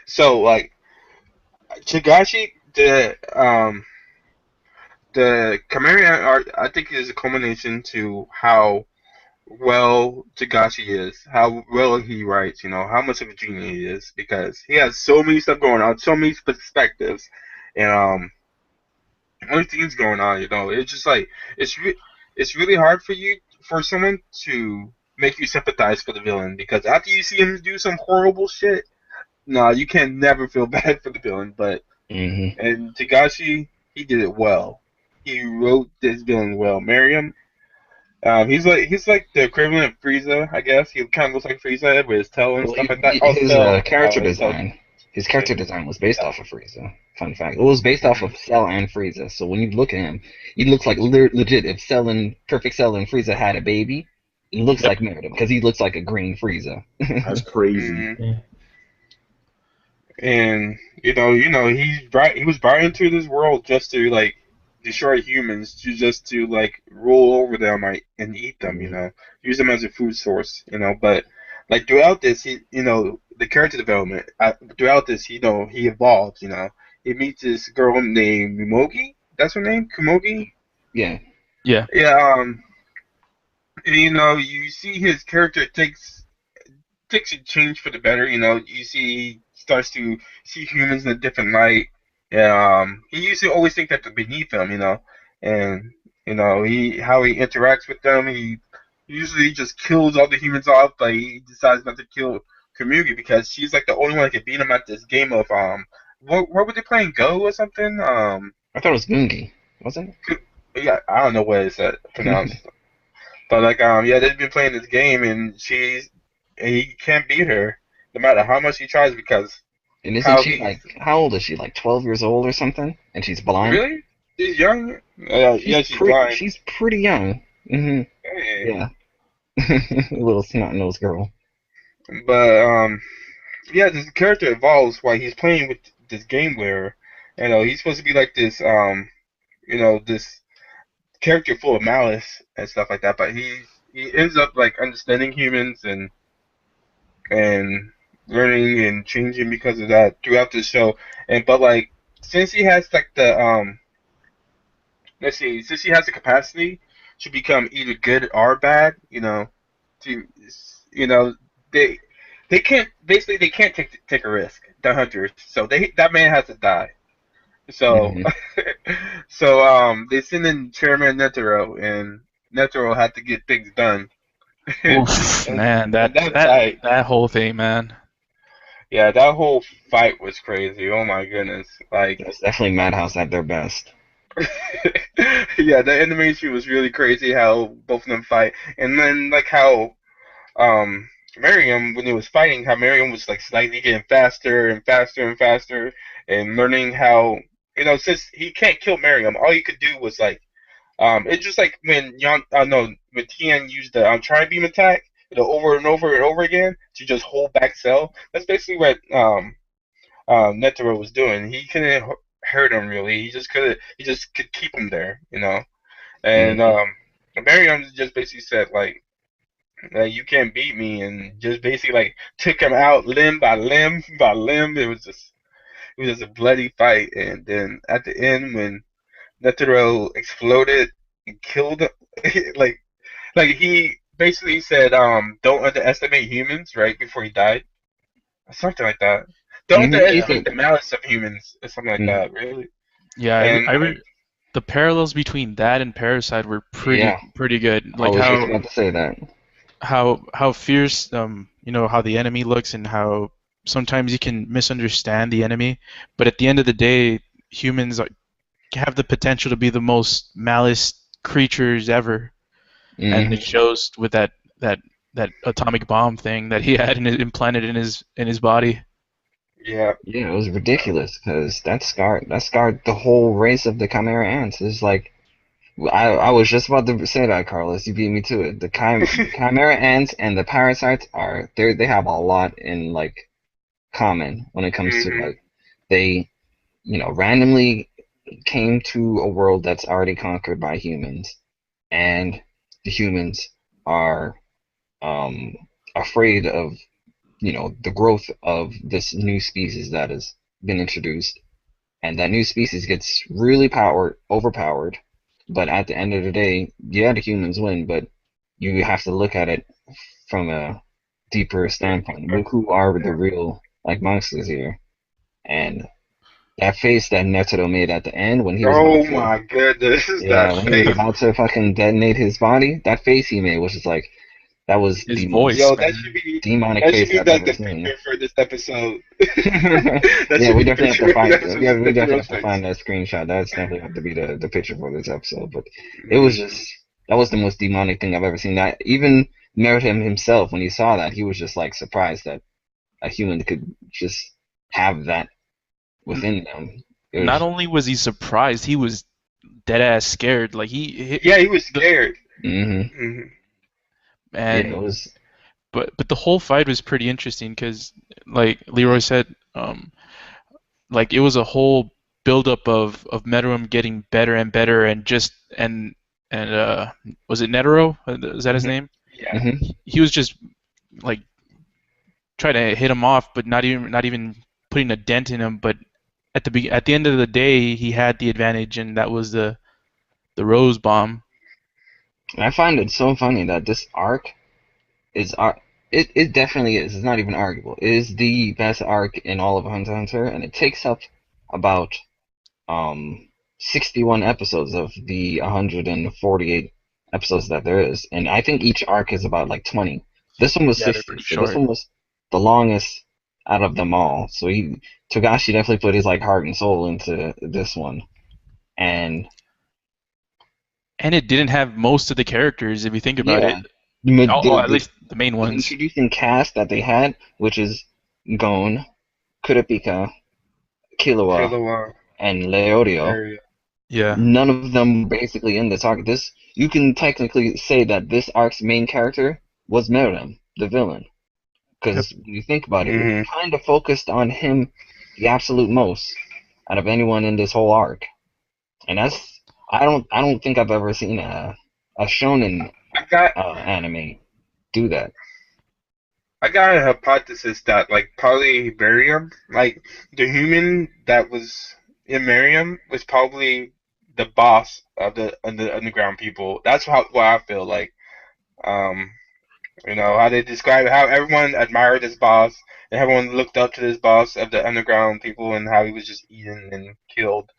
[SPEAKER 3] So like, Chigashi, the Chimera Ant arc, I think is a culmination to how well Chigashi is, how well he writes, how much of a genius he is, because he has so many stuff going on, so many perspectives, and other things going on. It's just like it's really hard for someone to make you sympathize for the villain, because after you see him do some horrible shit, no, you can never feel bad for the villain. But and Chigashi, he did it well. He wrote this villain well. Miriam, he's like the equivalent of Frieza, I guess. He kind of looks like Frieza with his tail and stuff like that.
[SPEAKER 2] His character design. His character design was based off of Frieza. Fun fact. It was based off of Cell and Frieza. So when you look at him, he looks like legit. If Perfect Cell and Frieza had a baby, it looks like Miriam, because he looks like a green Frieza.
[SPEAKER 1] That's crazy.
[SPEAKER 3] Mm-hmm. And he was brought into this world just to like destroy humans, to like rule over them and eat them. Use them as a food source. But like throughout this, the character development. Throughout this, he evolves. He meets this girl named Mumogi. That's her name, Kumogi.
[SPEAKER 2] Yeah.
[SPEAKER 5] Yeah.
[SPEAKER 3] Yeah. You see his character takes a change for the better. You see he starts to see humans in a different light. He used to always think that they're beneath him. And how he interacts with them. He usually just kills all the humans off, but he decides not to kill Kamugi because she's like the only one that can beat him at this game of what were they playing, Go or something?
[SPEAKER 2] I thought it was Gungi, wasn't it?
[SPEAKER 3] Yeah, I don't know what it's pronounced. But like they've been playing this game, and he can't beat her no matter how much he tries, because
[SPEAKER 2] and isn't she how old is she, like 12 years old or something, and she's blind?
[SPEAKER 3] Really? She's young? She's blind.
[SPEAKER 2] She's pretty young. Mm-hmm.
[SPEAKER 3] Hey.
[SPEAKER 2] Yeah. A little snot-nosed girl.
[SPEAKER 3] But this character evolves while he's playing with this game where he's supposed to be like this this character full of malice and stuff like that, but he ends up like understanding humans and learning and changing because of that throughout the show. But like, since he has like the since he has the capacity to become either good or bad, they can't take a risk, the hunters. So that man has to die. So they send in Chairman Netero, and Netero had to get things done.
[SPEAKER 5] Oof, man, that whole thing, man.
[SPEAKER 3] Yeah, that whole fight was crazy. Oh my goodness, like
[SPEAKER 2] it's definitely Madhouse at their best.
[SPEAKER 3] Yeah, the animation was really crazy how both of them fight, and then like how Miriam, when he was fighting, how Miriam was like slightly getting faster and faster and faster, and learning how since he can't kill Miriam, all he could do was like it's just like when when Tien used the tri-beam attack, over and over and over again to just hold back Cell. That's basically what Netero was doing. He couldn't hurt him really. He just could keep him there, And Miriam just basically said like, you can't beat me, and just basically like took him out limb by limb by limb. It was just a bloody fight, and then at the end when Netero exploded and killed him, like he basically said, don't underestimate humans right before he died, something like that. Don't underestimate the malice of humans, or something like that. Really?
[SPEAKER 5] Yeah, and the parallels between that and Parasite were pretty good. Like
[SPEAKER 2] I was just about to say that.
[SPEAKER 5] How fierce how the enemy looks, and how sometimes you can misunderstand the enemy, but at the end of the day, humans have the potential to be the most malice creatures ever, and it shows with that atomic bomb thing that he had implanted in his body.
[SPEAKER 3] Yeah.
[SPEAKER 2] Yeah, it was ridiculous because that scarred the whole race of the Chimera Ants. It's like I was just about to say that, Carlos. You beat me to it. The Chimera Ants and the parasites they have a lot in like common when it comes to like they randomly came to a world that's already conquered by humans, and the humans are afraid of the growth of this new species that has been introduced, and that new species gets really overpowered. But at the end of the day, yeah, the humans win, but you have to look at it from a deeper standpoint. Look who are the real monsters here, and that face that Netero made at the end when he was
[SPEAKER 3] my goodness,
[SPEAKER 2] when he was about to fucking detonate his body, that face he made was just like, that was
[SPEAKER 5] his
[SPEAKER 2] the
[SPEAKER 5] voice.
[SPEAKER 3] Yo,
[SPEAKER 2] most
[SPEAKER 3] that should be
[SPEAKER 2] demonic
[SPEAKER 3] that
[SPEAKER 2] face
[SPEAKER 3] should be
[SPEAKER 2] I've
[SPEAKER 3] like
[SPEAKER 2] ever
[SPEAKER 3] the
[SPEAKER 2] seen.
[SPEAKER 3] picture for this episode.
[SPEAKER 2] Yeah, we definitely have to find. Yeah, we definitely have to
[SPEAKER 3] face.
[SPEAKER 2] find that screenshot. That's definitely have to be the picture for this episode. But it was just that was the most demonic thing I've ever seen. That even Merritt himself, when he saw that, he was just like surprised that a human could just have that within them.
[SPEAKER 5] Not only was he surprised, he was dead ass scared. Like he
[SPEAKER 3] was scared.
[SPEAKER 5] And
[SPEAKER 2] yeah, it was.
[SPEAKER 5] But the whole fight was pretty interesting because, like LeRay said, like it was a whole buildup of Meterum getting better and better, and was it Netero? Is that his name?
[SPEAKER 3] Yeah.
[SPEAKER 5] He was just like trying to hit him off, but not even putting a dent in him. But at the end of the day, he had the advantage, and that was the Rose Bomb.
[SPEAKER 2] I find it so funny that this arc is it definitely is. It's not even arguable. It is the best arc in all of Hunter x Hunter, and it takes up about 61 episodes of the 148 episodes that there is, and I think each arc is about like 20. This one was 60, so this one was the longest out of them all. So Togashi definitely put his heart and soul into this one, and
[SPEAKER 5] it didn't have most of the characters if you think about it. At least the main ones.
[SPEAKER 2] The introducing cast that they had, which is Gon, Kurapika, Killua, and Leorio.
[SPEAKER 5] Yeah.
[SPEAKER 2] None of them were basically in this arc. You can technically say that this arc's main character was Meruem, the villain. Because when you think about it, it kind of focused on him the absolute most out of anyone in this whole arc. And I don't think I've ever seen a shonen anime do that.
[SPEAKER 3] I got a hypothesis that probably Miriam, the human that was in Miriam was probably the boss of the underground people. That's what I feel like. How they describe it, how everyone admired this boss and everyone looked up to this boss of the underground people, and how he was just eaten and killed.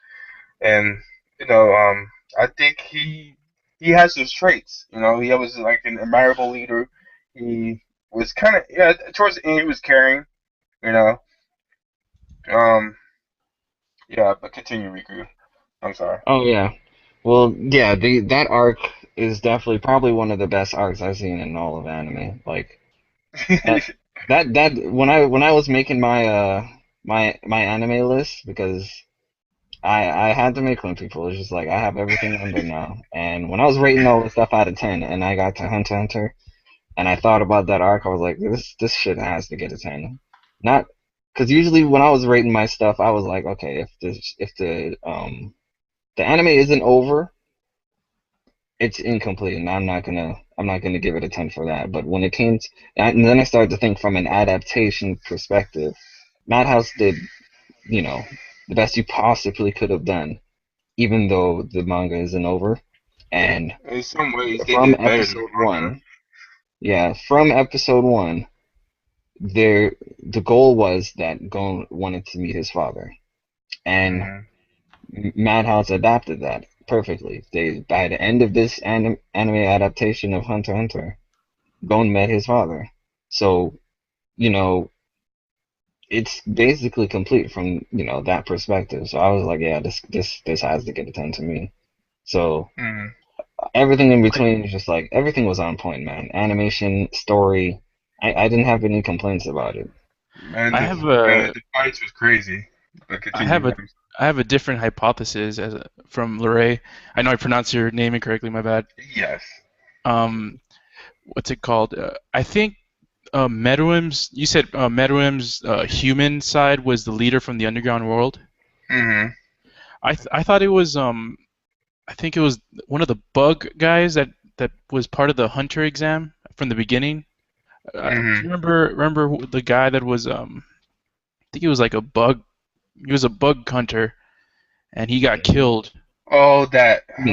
[SPEAKER 3] And I think he has those traits. He was like an admirable leader. He was kind of towards the end he was caring. But continue, Riku. I'm sorry.
[SPEAKER 2] Oh yeah, well yeah, that arc is definitely probably one of the best arcs I've seen in all of anime. Like that when I was making my my anime list, because I had to make one, people. It's just like I have everything under now. And when I was rating all the stuff out of 10 and I got to Hunter x Hunter and I thought about that arc, I was like, this shit has to get a 10. Not because usually when I was rating my stuff, I was like, okay, if the anime isn't over, it's incomplete, and I'm not gonna give it a 10 for that. But when it came and then I started to think from an adaptation perspective, Madhouse did, the best you possibly could have done, even though the manga isn't over. And
[SPEAKER 3] in some ways,
[SPEAKER 2] from episode 1, from episode 1, the goal was that Gon wanted to meet his father, and Madhouse adapted that perfectly. By the end of this anime adaptation of Hunter x Hunter, Gon met his father. So, it's basically complete from that perspective. So I was like, yeah, this has to get a 10 to me. So everything in between is just like everything was on point, man. Animation, story, I didn't have any complaints about it.
[SPEAKER 3] Man,
[SPEAKER 5] I have a
[SPEAKER 3] the fights was crazy.
[SPEAKER 5] I have a different hypothesis from LeRay. I know I pronounced your name incorrectly. My bad.
[SPEAKER 3] Yes.
[SPEAKER 5] What's it called? I think Meruem's. You said Meruem's human side was the leader from the underground world.
[SPEAKER 3] Mm-hmm.
[SPEAKER 5] I thought it was I think it was one of the bug guys that was part of the hunter exam from the beginning. Do you remember the guy that was I think he was like a bug. He was a bug hunter, and he got killed.
[SPEAKER 3] Oh, that.
[SPEAKER 2] You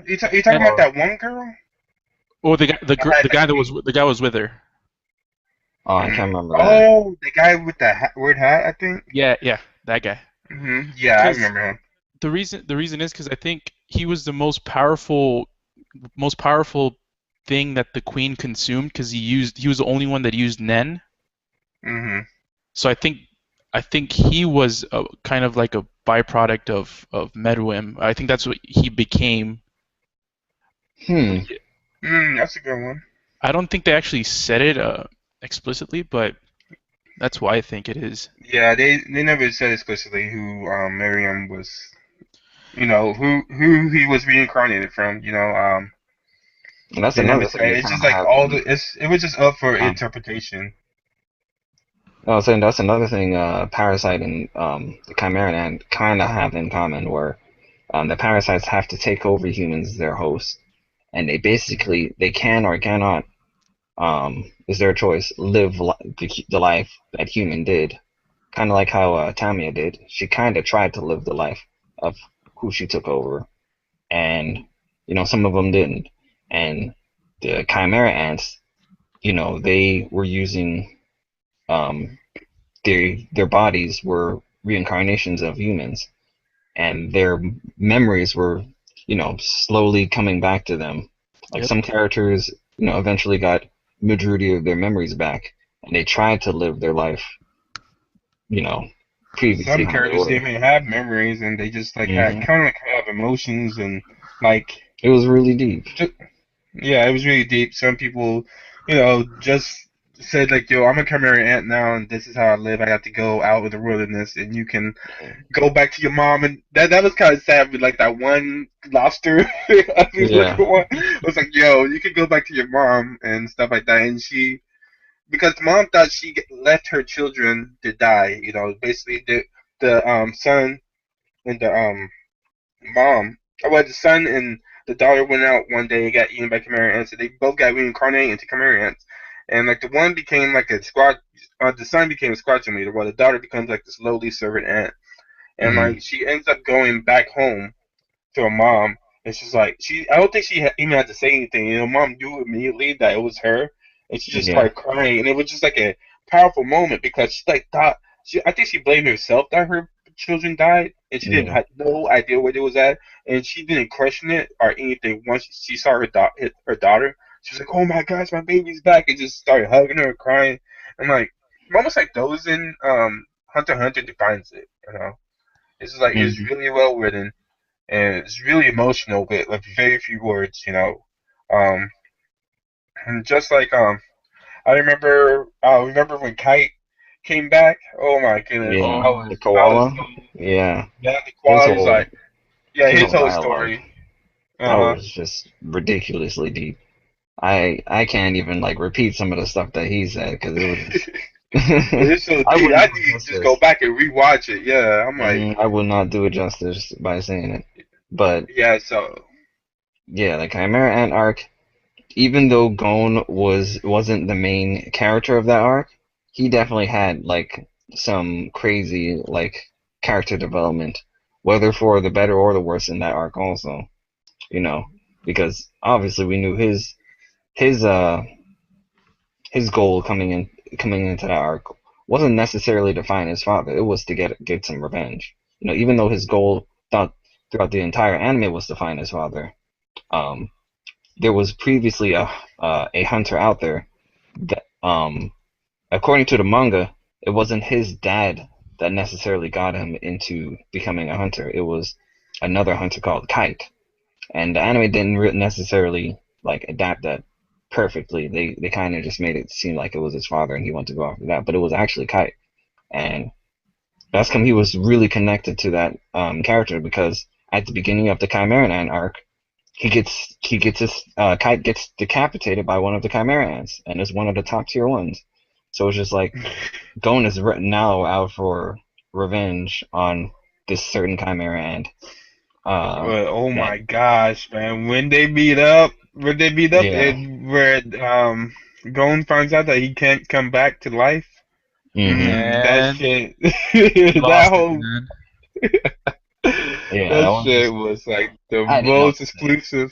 [SPEAKER 3] You talking about that one girl?
[SPEAKER 5] Oh, the guy was with her.
[SPEAKER 2] Oh, I can't remember that.
[SPEAKER 3] Oh, the guy with the weird hat, I think.
[SPEAKER 5] Yeah, that guy.
[SPEAKER 3] Yeah, I remember him.
[SPEAKER 5] The reason is because I think he was the most powerful thing that the queen consumed because he was the only one that used Nen. So I think he was kind of like a byproduct of Meruem. I think that's what he became.
[SPEAKER 3] That's a good one.
[SPEAKER 5] I don't think they actually said it explicitly, but that's why I think it is.
[SPEAKER 3] Yeah, they never said explicitly who Miriam was. Who he was reincarnated from.
[SPEAKER 2] And that's another thing.
[SPEAKER 3] It's just like it was just up for interpretation.
[SPEAKER 2] I was saying that's another thing. Parasite and the Chimera Ant kind of have in common, where the parasites have to take over humans as their host, and they can or cannot, is their choice, live the life that human did. Kind of like how Tamia did. She kind of tried to live the life of who she took over, and some of them didn't. And the Chimera Ants, they were using their bodies were reincarnations of humans, and their memories were slowly coming back to them. Like some characters eventually got majority of their memories back, and they tried to live their life previously.
[SPEAKER 3] Some characters didn't even have memories, and they just had kind of have emotions, and like
[SPEAKER 2] it was really deep.
[SPEAKER 3] Yeah, it was really deep. Some people just said like, yo, I'm a Chimera Ant now, and this is how I live. I have to go out in the wilderness, and you can go back to your mom. And that was kind of sad with like that one lobster. It was like, yo, you can go back to your mom and stuff like that. And because the mom thought she left her children to die. Basically the son and the mom. Well, the son and the daughter went out one day and got eaten by Chimera Ants. So they both got reincarnated into Chimera Ants. And like the one became like a squad, the son became a squadron leader, while the daughter becomes like this lowly servant ant. And like she ends up going back home to her mom, and she's like, I don't think she even had to say anything. Mom knew immediately that it was her, and she just started crying, and it was just like a powerful moment because she like I think she blamed herself that her children died, and she didn't have no idea where they was at, and she didn't question it or anything. Once she saw her daughter. She was like, oh my gosh, my baby's back, and just started hugging her, crying. And like, almost like those in Hunter x Hunter defines it, It's just like, it's really well written, and it's really emotional with like very few words, And just like, I remember when Kite came back, oh my goodness.
[SPEAKER 2] Yeah, the koala?
[SPEAKER 3] Yeah, the koala was like, his whole story.
[SPEAKER 2] That was just ridiculously deep. I can't even like repeat some of the stuff that he said because it was.
[SPEAKER 3] It's so deep. I need to just go back and rewatch it. Yeah, I'm like.
[SPEAKER 2] I will not do it justice by saying it, but
[SPEAKER 3] yeah. So.
[SPEAKER 2] Yeah, the Chimera Ant arc, even though Gon wasn't the main character of that arc, he definitely had like some crazy like character development, whether for the better or the worse in that arc also, because obviously we knew his goal coming into that arc wasn't necessarily to find his father. It was to get some revenge. Even though his goal throughout the entire anime was to find his father, there was previously a hunter out there that, according to the manga, it wasn't his dad that necessarily got him into becoming a hunter. It was another hunter called Kite, and the anime didn't necessarily like adapt that perfectly. They kind of just made it seem like it was his father and he wanted to go after that, but it was actually Kite, and that's come he was really connected to that character because at the beginning of the Chimera Ant arc, he gets his Kite gets decapitated by one of the Chimera Ants, and it's one of the top tier ones. So it's just like Gon is now out for revenge on this certain Chimera Ant.
[SPEAKER 3] Oh my gosh, man! When they meet up,
[SPEAKER 2] Yeah.
[SPEAKER 3] and where Gon finds out that he can't come back to life. That
[SPEAKER 5] Man,
[SPEAKER 3] shit, that
[SPEAKER 5] lost it,
[SPEAKER 3] whole
[SPEAKER 5] man.
[SPEAKER 2] Yeah, that
[SPEAKER 3] that
[SPEAKER 2] was
[SPEAKER 3] shit
[SPEAKER 2] just,
[SPEAKER 3] was like the
[SPEAKER 2] I didn't know what
[SPEAKER 3] most
[SPEAKER 2] to say.
[SPEAKER 3] exclusive.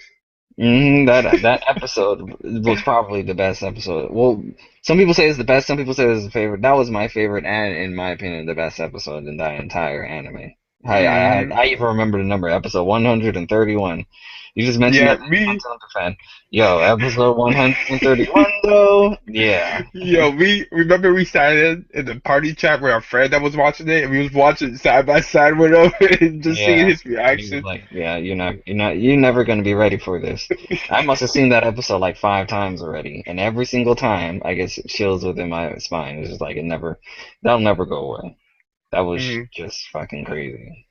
[SPEAKER 2] That episode was probably the best episode. Well, some people say it's the best, some people say it's the favorite. That was my favorite, and in my opinion, the best episode in that entire anime. I even remember the number, episode 131. You just mentioned
[SPEAKER 3] Yeah,
[SPEAKER 2] that I'm
[SPEAKER 3] me.
[SPEAKER 2] a fan. Yo, episode 131 though. Yeah.
[SPEAKER 3] Yo, we remember we started in the party chat with our friend that was watching it, and we was watching side by side with him and just seeing
[SPEAKER 2] Yeah.
[SPEAKER 3] his
[SPEAKER 2] And he was
[SPEAKER 3] reaction.
[SPEAKER 2] like, "Yeah, you're never gonna be ready for this." I must have seen that episode like 5 times already, and every single time I get chills within my spine. It's just like that'll never go away. That was
[SPEAKER 3] Hmm
[SPEAKER 2] just fucking crazy.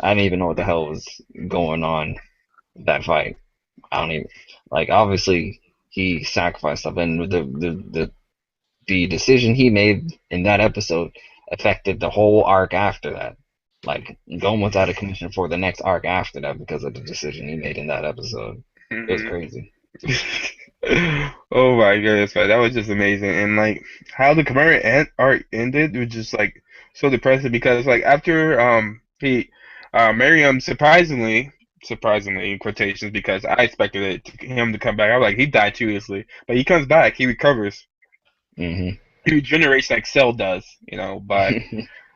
[SPEAKER 2] I didn't even know what the hell was going on that fight. I don't even like. Obviously, he sacrificed stuff, and the decision he made in that episode affected the whole arc after that. Like Gon was out of commission for the next arc after that because of the decision he made in that episode. It was
[SPEAKER 3] hmm
[SPEAKER 2] crazy.
[SPEAKER 3] Oh my goodness, man, that was just amazing. And like how the Chimera Ant arc ended was just like so depressing because like after he Miriam surprisingly in quotations because I expected him to come back. I was like he died too easily, but he comes back, he recovers,
[SPEAKER 2] Hmm.
[SPEAKER 3] he regenerates like Cell does, but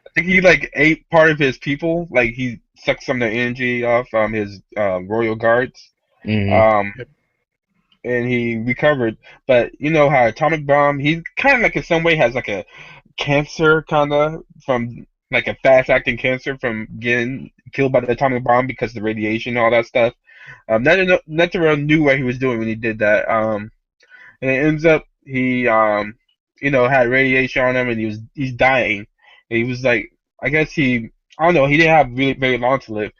[SPEAKER 3] I think he like ate part of his people, like he sucked some of the energy off his royal guards.
[SPEAKER 2] Hmm.
[SPEAKER 3] Um,
[SPEAKER 5] Yep.
[SPEAKER 3] and he recovered. But you know how atomic bomb, he kind of like in some way has like a cancer kind of from like a fast acting cancer from getting killed by the atomic bomb because of the radiation and all that stuff. Netero knew what he was doing when he did that. And it ends up he had radiation on him and he's dying. And he was like I guess I don't know, he didn't have really very long to live.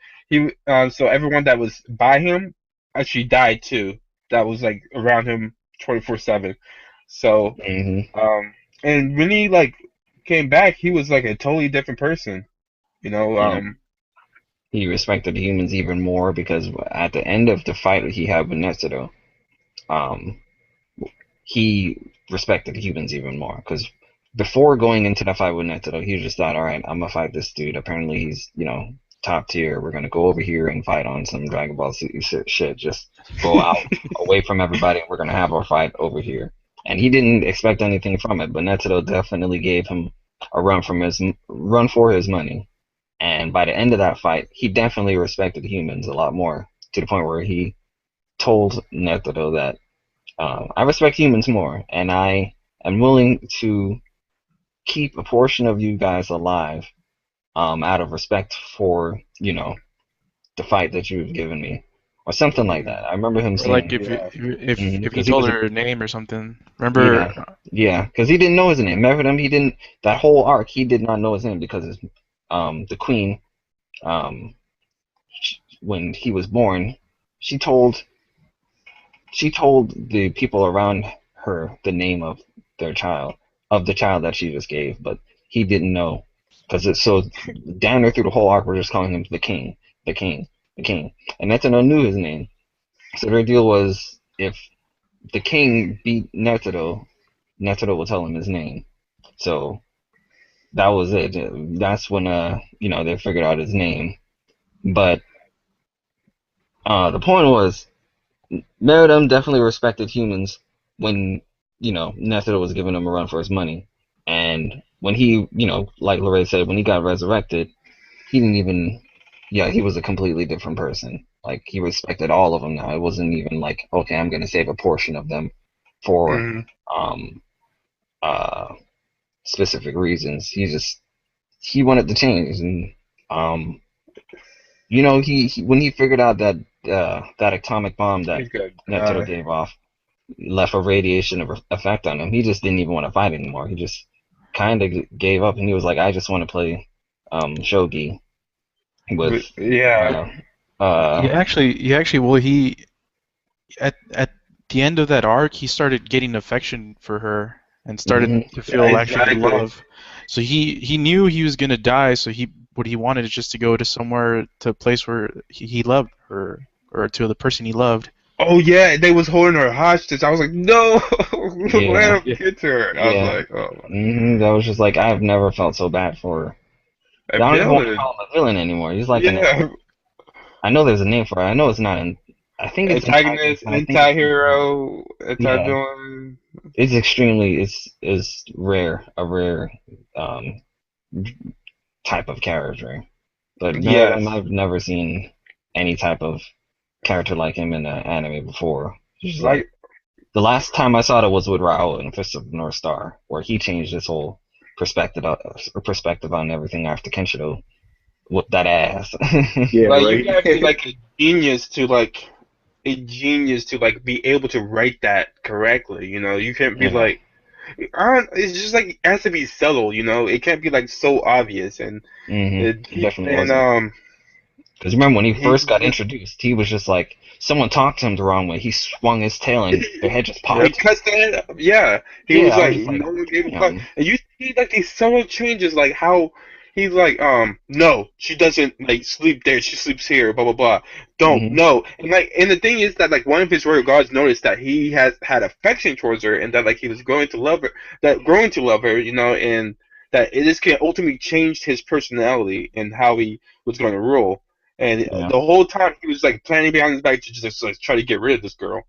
[SPEAKER 3] So everyone that was by him actually died too. That was like around him 24/7. So
[SPEAKER 2] Hmm.
[SPEAKER 3] um and when he like came back, he was like a totally different person. You know,
[SPEAKER 2] Yep. He respected humans even more because at the end of the fight he had with Netsudo, um, he respected humans even more because before going into the fight with Neto, he just thought, all right, I'm gonna fight this dude. Apparently, he's top tier. We're gonna go over here and fight on some Dragon Ball Z shit. Just go out away from everybody. We're gonna have our fight over here. And he didn't expect anything from it, but Neto definitely gave him a run for his money. And by the end of that fight, he definitely respected humans a lot more to the point where he told Neto that I respect humans more, and I am willing to keep a portion of you guys alive, out of respect for, the fight that you've given me, or something like that. I remember him
[SPEAKER 5] Or like
[SPEAKER 2] saying,
[SPEAKER 3] yeah.
[SPEAKER 5] if he
[SPEAKER 2] because he
[SPEAKER 5] told
[SPEAKER 2] was
[SPEAKER 5] her her name or something.
[SPEAKER 2] yeah,
[SPEAKER 5] Remember?
[SPEAKER 2] yeah, because he didn't know his name. Remember him? He didn't. That whole arc, he did not know his name because the queen, um, when he was born, she told the people around her the name of their child, of the child that she just gave, but he didn't know because it's so down there through the whole arc. We're just calling him the king, the king, the king, and Netero knew his name. So their deal was if the king beat Netero, Netero will tell him his name. So that was it. That's when they figured out his name. But the point was Meridum definitely respected humans when, Nether was giving him a run for his money. And when he, like LeRay said, when he got resurrected, he didn't even, yeah, he was a completely different person. Like, he respected all of them now. It wasn't even like, okay, I'm going to save a portion of them for,
[SPEAKER 3] hmm
[SPEAKER 2] um, uh, specific reasons. He wanted to change, and you know, he when he figured out that that atomic bomb that Netero gave off left a radiation effect on him, he just didn't even want to fight anymore. He just kind of gave up, and he was like, I just want to play shogi with
[SPEAKER 5] he at the end of that arc, he started getting affection for her and started to feel actual love. So he knew he was gonna die. So what he wanted is just to go to a place where he loved her, or to the person he loved.
[SPEAKER 3] Oh yeah, they was holding her hostage. I was like, no, let him get to her. I was like, oh.
[SPEAKER 2] That was just like, I've never felt so bad for her. I don't even want to call him a villain anymore. He's like, I know there's a name for it. I know it's not an. I think it's
[SPEAKER 3] antagonist, anti-hero, anti-villain.
[SPEAKER 2] It's extremely. It's rare. A rare type of character. But I've never seen any type of character like him in an anime before. Like the last time I saw it was with Rao in Fist of the North Star, where he changed his whole perspective on everything after Kenshiro. With that ass.
[SPEAKER 3] Yeah, like, right. You gotta be like a genius to be able to write that correctly. You know, you can't be like, it's just like it has to be subtle. You know, it can't be like so obvious and
[SPEAKER 2] it definitely wasn't. Because remember when he first got introduced, he was just like, someone talked to him the wrong way. He swung his tail and their head just popped.
[SPEAKER 3] He cuts the head up. Yeah, he was like, no one gave a fuck. And you see like these subtle changes, like how. He's like, no, she doesn't like sleep there. She sleeps here. Blah blah blah. Don't no. And the thing is that like one of his royal guards noticed that he has had affection towards her, and that like he was growing to love her. You know, and that this can ultimately change his personality and how he was going to rule. And the whole time he was like planning behind his back to just like try to get rid of this girl.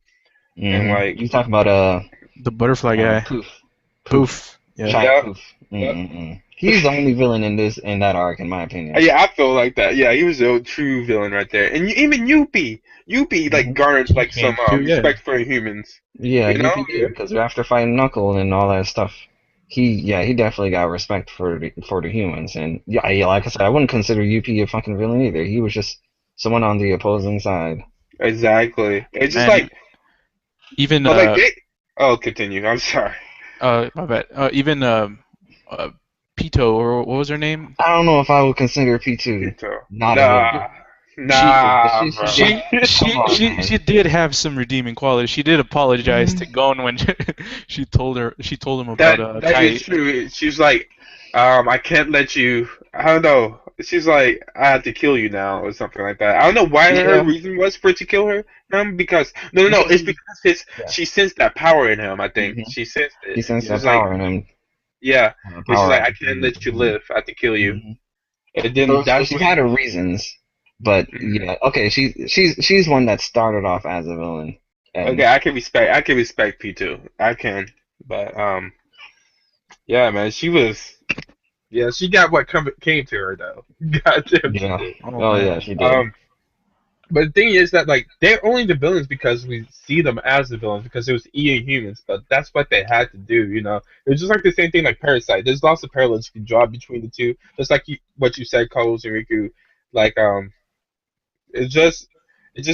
[SPEAKER 3] And like
[SPEAKER 2] you talking about
[SPEAKER 5] the butterfly guy.
[SPEAKER 2] Poof. Yeah. Poof. He's the only villain in that arc, in my opinion.
[SPEAKER 3] Yeah, I feel like that. Yeah, he was a true villain right there. And even Yuppie like garnered like some respect for humans.
[SPEAKER 2] Yeah, you know, because after fighting Knuckle and all that stuff, he definitely got respect for the humans. And yeah, like I said, I wouldn't consider Yuppie a fucking villain either. He was just someone on the opposing side.
[SPEAKER 3] Exactly. It's just like
[SPEAKER 5] even.
[SPEAKER 3] Continue. I'm sorry.
[SPEAKER 5] My bad. Even Pito, or what was her name?
[SPEAKER 2] I don't know if I would consider Pito.
[SPEAKER 5] She did have some redeeming qualities. She did apologize to Gon when she told him about
[SPEAKER 3] that is true. She's like, I can't let you. I don't know. She's like, I have to kill you now, or something like that. I don't know why her reason was for it to kill him. Because it's because she sensed that power in him. I think she sensed it.
[SPEAKER 2] She sensed that power in him.
[SPEAKER 3] Yeah, she's like, I can't let you live. I have to kill you. And then
[SPEAKER 2] she had her reasons, but okay, she's one that started off as a villain.
[SPEAKER 3] Okay, I can respect P2. I can, but yeah, man, she got what came to her though. Goddamn.
[SPEAKER 2] Yeah. She did.
[SPEAKER 3] But the thing is that like they're only the villains because we see them as the villains because it was EA humans, but that's what they had to do, you know. It's just like the same thing like Parasite. There's lots of parallels you can draw between the two. Just like what you said, Carlos and Riku. Like it just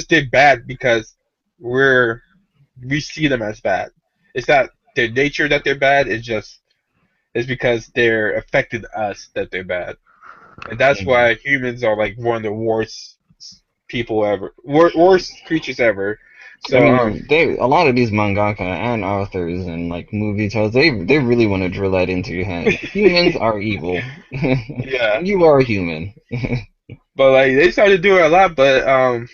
[SPEAKER 3] did bad because we see them as bad. It's not their nature that they're bad. It's because they're affected us that they're bad, and that's why humans are like one of the worst people ever, worst creatures ever. So
[SPEAKER 2] a lot of these mangaka and authors and like movie titles, they really want to drill that into your head. Humans are evil.
[SPEAKER 3] Yeah,
[SPEAKER 2] you are human.
[SPEAKER 3] But like they started doing a lot, but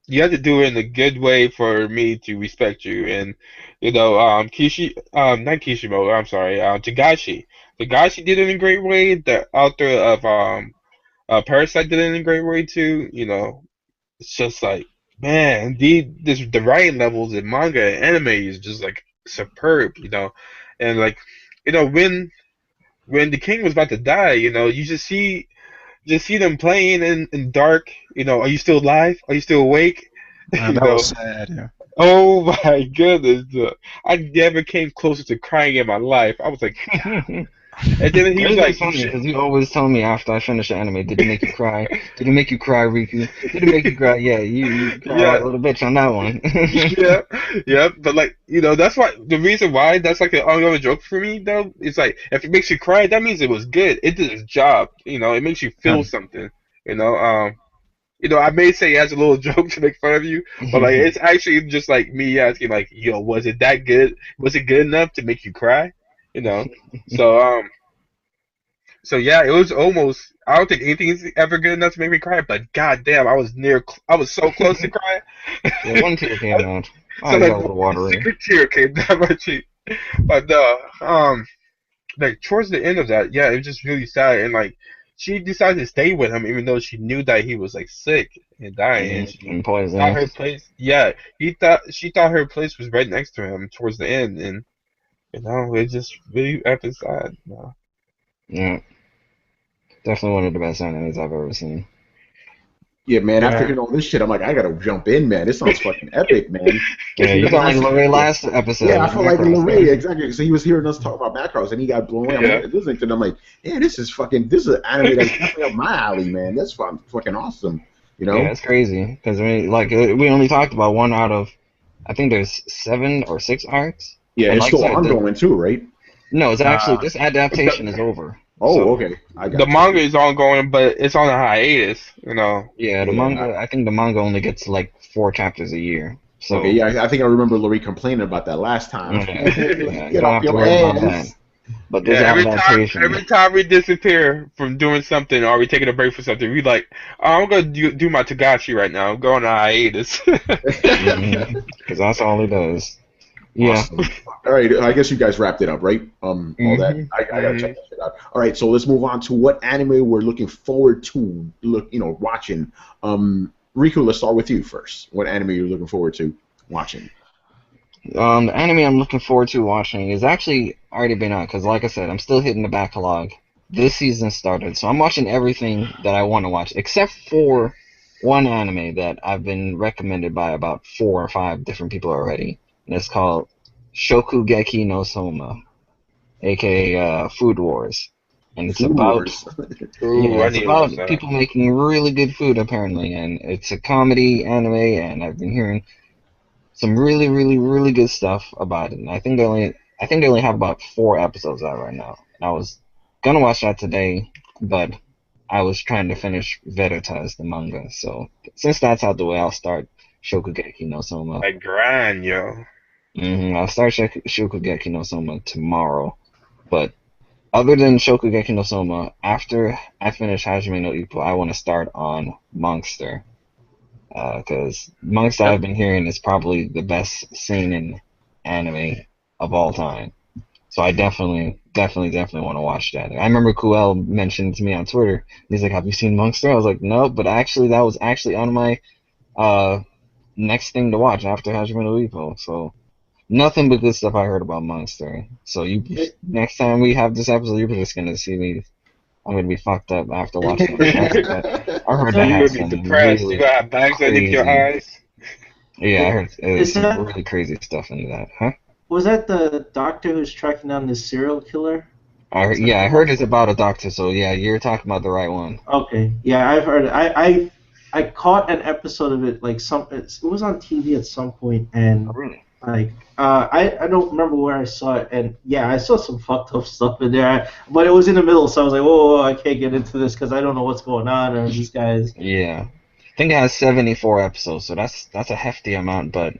[SPEAKER 3] you have to do it in a good way for me to respect you. And not Kishimoto. I'm sorry, Tagashi. Tagashi did it in a great way. The author of Parasite did it in a great way too. You know. It's just like, man, the writing levels in manga and anime is just like superb, you know, and like, when the king was about to die, you just see them playing in dark, are you still alive? Are you still awake?
[SPEAKER 5] That was sad, yeah.
[SPEAKER 3] Oh my goodness, I never came closer to crying in my life. I was like, And then he was like,
[SPEAKER 2] funny because you always tell me after I finish the anime, did it make you cry? Did it make you cry, Riku? Did it make you cry? Yeah, you cried like a little bitch on that one.
[SPEAKER 3] yeah. But like, that's why the reason why that's like an ongoing joke for me though. It's like if it makes you cry, that means it was good. It did its job. It makes you feel something. I may say as a little joke to make fun of you, but like it's actually just like me asking like, yo, was it that good? Was it good enough to make you cry? So yeah, it was almost. I don't think anything is ever good enough to make me cry, but goddamn, I was so close to crying.
[SPEAKER 2] Yeah, one tear came out.
[SPEAKER 3] So like, a secret tear came down my cheek. But like towards the end of that, yeah, it was just really sad, and like she decided to stay with him even though she knew that he was like sick and dying.
[SPEAKER 2] And poison.
[SPEAKER 3] Thought her place. Yeah, she thought her place was right next to him towards the end, and it just really effing sad.
[SPEAKER 2] Yeah. Definitely one of the best animes I've ever seen.
[SPEAKER 1] Yeah, man. After hearing all this shit, I'm like, I gotta jump in, man. This sounds fucking epic, man.
[SPEAKER 2] Yeah, you felt like LeRay last episode.
[SPEAKER 1] Yeah, I felt like LeRay, exactly. So he was hearing us talk about Macross, and he got blown away. I'm listening to them, I'm like, yeah, this is an anime that's definitely up my alley, man. That's fucking awesome.
[SPEAKER 2] Yeah, it's crazy because we only talked about one out of, I think there's 7 or 6 arcs.
[SPEAKER 1] Yeah, it's still ongoing too, right?
[SPEAKER 2] No, it's actually this adaptation is over.
[SPEAKER 1] Oh, okay.
[SPEAKER 3] The manga is ongoing, but it's on a hiatus,
[SPEAKER 2] Yeah, the manga. I think the manga only gets like 4 chapters a year. So
[SPEAKER 1] okay, yeah, I think I remember LeRay complaining about that last time.
[SPEAKER 2] Yeah, get off your ass. But this adaptation.
[SPEAKER 3] Every time we disappear from doing something or we taking a break for something, we like, I'm gonna do my Tagashi right now. I'm going on a hiatus.
[SPEAKER 2] Because that's all it does. Yeah.
[SPEAKER 1] Awesome. All right. I guess you guys wrapped it up, right? All that. I gotta check that shit out. All right. So let's move on to what anime we're looking forward to watching. Riku, let's start with you first. What anime you're looking forward to watching?
[SPEAKER 2] The anime I'm looking forward to watching is actually already been out because, like I said, I'm still hitting the backlog. This season started, so I'm watching everything that I want to watch except for one anime that I've been recommended by about 4 or 5 different people already. And it's called Shokugeki no Soma, aka Food Wars, and it's about people making really good food apparently, and it's a comedy anime, and I've been hearing some really, really, really good stuff about it. And I think they only have about 4 episodes out right now. I was gonna watch that today, but I was trying to finish Veritas, the manga. So since that's out the way, I'll start Shokugeki no Soma.
[SPEAKER 3] Like grind, yo.
[SPEAKER 2] I'll start Shokugeki no Soma tomorrow, but other than Shokugeki no Soma, after I finish Hajime no Ippo, I want to start on Monster, because Monster I've been hearing is probably the best seinen anime of all time. So I definitely want to watch that. I remember Kuel mentioned to me on Twitter. He's like, "Have you seen Monster?" I was like, "No," but actually that was actually on my next thing to watch after Hajime no Ippo. So. Nothing but good stuff I heard about Monster. So next time we have this episode, you're just gonna see me. I'm gonna be fucked up after watching it. I heard that has some
[SPEAKER 3] depressed. You gonna have bags underneath your eyes.
[SPEAKER 2] Yeah, I heard there's some really crazy stuff into that. Huh?
[SPEAKER 4] Was that the doctor who's tracking down this serial killer?
[SPEAKER 2] I heard it's about a doctor. So yeah, you're talking about the right one.
[SPEAKER 4] Okay. Yeah, I've heard it. I caught an episode of it. Like it was on TV at some point, and.
[SPEAKER 2] Oh, really?
[SPEAKER 4] Like, I don't remember where I saw it, and yeah, I saw some fucked up stuff in there, but it was in the middle, so I was like, whoa, I can't get into this because I don't know what's going on, or these guys.
[SPEAKER 2] Yeah. I think it has 74 episodes, so that's a hefty amount, but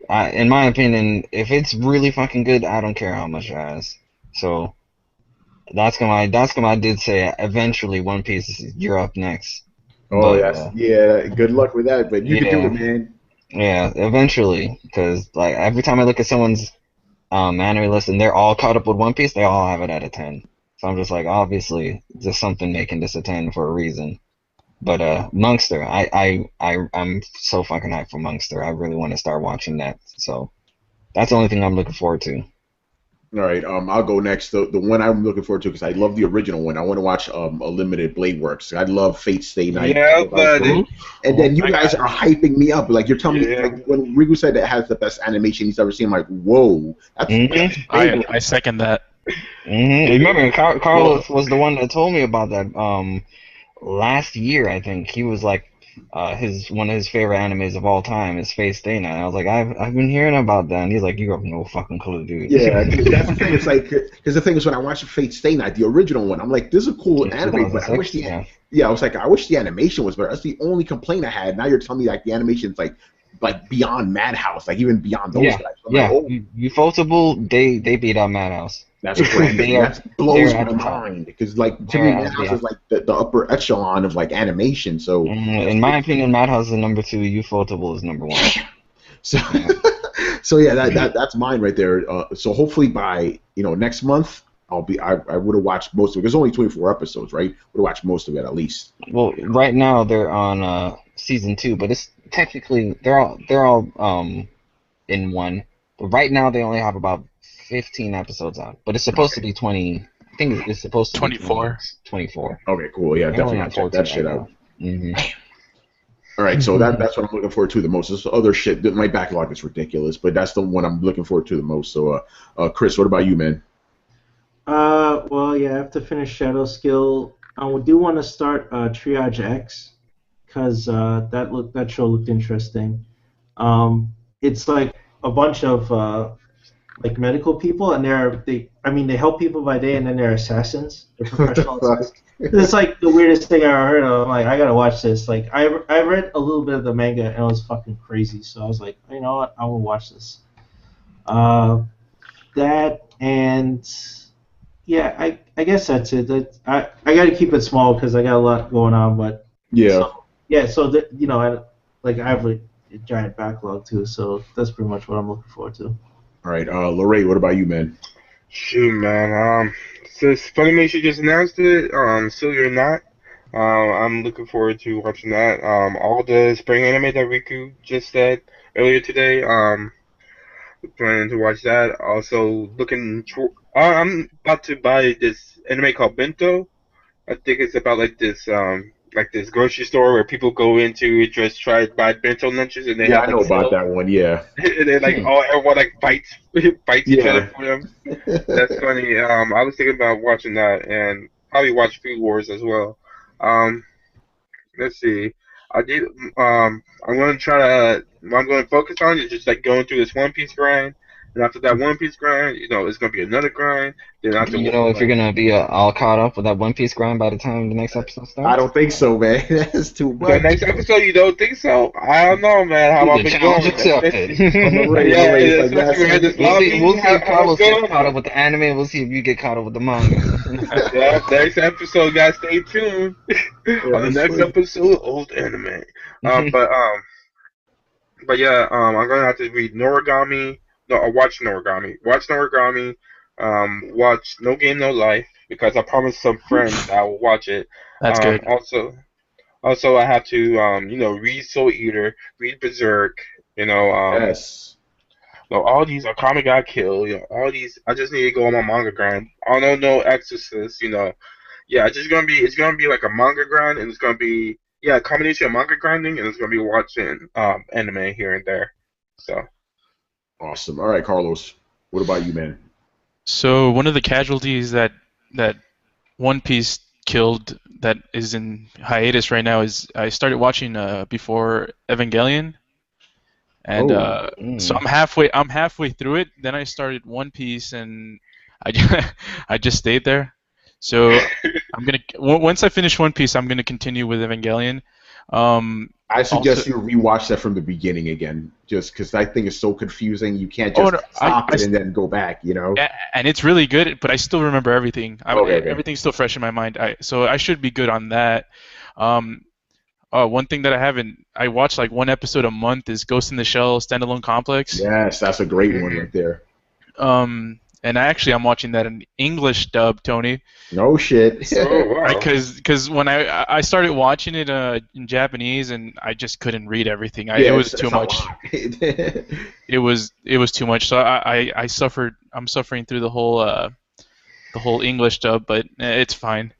[SPEAKER 2] in my opinion, if it's really fucking good, I don't care how much it has. So, that's gonna I did say, eventually One Piece, you're up next.
[SPEAKER 1] Oh, but, yeah, good luck with that, but you can do it, man.
[SPEAKER 2] Yeah, eventually, because like every time I look at someone's anime list and they're all caught up with One Piece, they all have it at a 10. So I'm just like, obviously, there's something making this a 10 for a reason. But Monster, I'm so fucking hyped for Monster. I really want to start watching that. So that's the only thing I'm looking forward to.
[SPEAKER 1] All right, I'll go next. The one I'm looking forward to because I love the original one. I want to watch Unlimited Blade Works. I love Fate Stay Night.
[SPEAKER 3] Yeah, buddy.
[SPEAKER 1] And then you guys are hyping me up. Like you're telling me, like when Riku said that it has the best animation he's ever seen. I'm like, whoa, that's
[SPEAKER 5] I second that.
[SPEAKER 2] Remember, Carlos was the one that told me about that. Last year, I think he was like, his one of his favorite animes of all time is Fate Stay Night. I was like, I've been hearing about that, and he's like, you have no fucking clue, dude.
[SPEAKER 1] Yeah, that's the thing. It's like, because the thing is, when I watched Fate Stay Night, the original one, I'm like, this is a cool anime, but I wish I was like, I wish the animation was better. That's the only complaint I had. Now you're telling me like the animation's like beyond Madhouse, like even beyond those guys.
[SPEAKER 2] Yeah,
[SPEAKER 1] like,
[SPEAKER 2] Ufotable, they beat out Madhouse.
[SPEAKER 1] That's great. That blows my mind because, like, to me, Madhouse is like the upper echelon of like animation. So,
[SPEAKER 2] in my opinion, Madhouse is number 2. Ufotable is number 1.
[SPEAKER 1] So, so yeah, that's mine right there. So hopefully by next month, I would have watched most of it. There's only 24 episodes, right? Would have watched most of it at least.
[SPEAKER 2] Well, right now they're on season 2, but it's technically they're all in one. But right now they only have about 15 episodes out, but it's supposed to be 20. I think it's supposed to
[SPEAKER 5] 24.
[SPEAKER 2] be 24.
[SPEAKER 1] Okay, cool. Yeah, definitely I'll check that shit out. All right, so that's what I'm looking forward to the most. This other shit, my backlog is ridiculous, but that's the one I'm looking forward to the most. So, Chris, what about you, man?
[SPEAKER 4] Well, yeah, I have to finish Shadow Skill. I do want to start Triage X because that show looked interesting. It's like a bunch of like medical people, and they help people by day, and then they're assassins. They're professional assassins. It's like the weirdest thing I ever heard of. I'm like, I gotta watch this. Like, I read a little bit of the manga, and it was fucking crazy. So I was like, you know what, I'm gonna watch this. That and yeah, I guess that's it. I gotta keep it small because I got a lot going on. But
[SPEAKER 1] yeah,
[SPEAKER 4] so I have a giant backlog too. So that's pretty much what I'm looking forward to.
[SPEAKER 1] All right, LeRay, what about you, man?
[SPEAKER 3] Shoot, man. So it's funny you just announced it. Still you're not. I'm looking forward to watching that. All the spring anime that Riku just said earlier today. Planning to watch that. Also I'm about to buy this anime called Bento. I think it's about like this grocery store where people go into just try to buy bento lunches and they have,
[SPEAKER 1] I know about that one. Yeah,
[SPEAKER 3] and then everyone like fights each other for them. That's funny. I was thinking about watching that and probably watch Food Wars as well. Let's see. I'm gonna what I'm gonna focus on is just like going through this One Piece grind. And after that One Piece grind, it's gonna be another grind. Then after
[SPEAKER 2] if you're gonna be all caught up with that One Piece grind by the time the next episode starts.
[SPEAKER 1] I don't think so, man. That's too much.
[SPEAKER 3] The next episode, you don't think so? I don't know, man. How I've been going.
[SPEAKER 2] We'll see if Carlos gets caught up with the anime. We'll see if you get caught up with the manga.
[SPEAKER 3] Yeah, next episode, guys, stay tuned on the next episode, old anime. But yeah, I'm gonna have to read Noragami. No, I watch Noragami. Watch No Game No Life because I promised some friends that I will watch it.
[SPEAKER 5] That's good.
[SPEAKER 3] Also, I have to read Soul Eater, read Berserk.
[SPEAKER 1] Yes.
[SPEAKER 3] All these are Akame got killed. All these. I just need to go on my manga grind. No Exorcist. Yeah, it's gonna be like a manga grind, and it's gonna be a combination of manga grinding, and it's gonna be watching anime here and there. So.
[SPEAKER 1] Awesome. All right, Carlos. What about you, man?
[SPEAKER 5] So one of the casualties that One Piece killed that is in hiatus right now is I started watching before Evangelion, and so I'm halfway through it. Then I started One Piece, and I just stayed there. So once I finish One Piece, I'm gonna continue with Evangelion.
[SPEAKER 1] I suggest you rewatch that from the beginning again, just because I think it's so confusing. You can't just stop it and then go back,
[SPEAKER 5] Yeah, and it's really good, but I still remember everything. Everything's still fresh in my mind. So I should be good on that. One thing that I watch like one episode a month is Ghost in the Shell Standalone Complex.
[SPEAKER 1] Yes, that's a great one right there.
[SPEAKER 5] And I'm watching that in English dub, Tony.
[SPEAKER 1] No shit.
[SPEAKER 5] Because when I started watching it in Japanese, and I just couldn't read everything. It was too much. It was too much. So I suffered. I'm suffering through the whole English dub, but it's fine.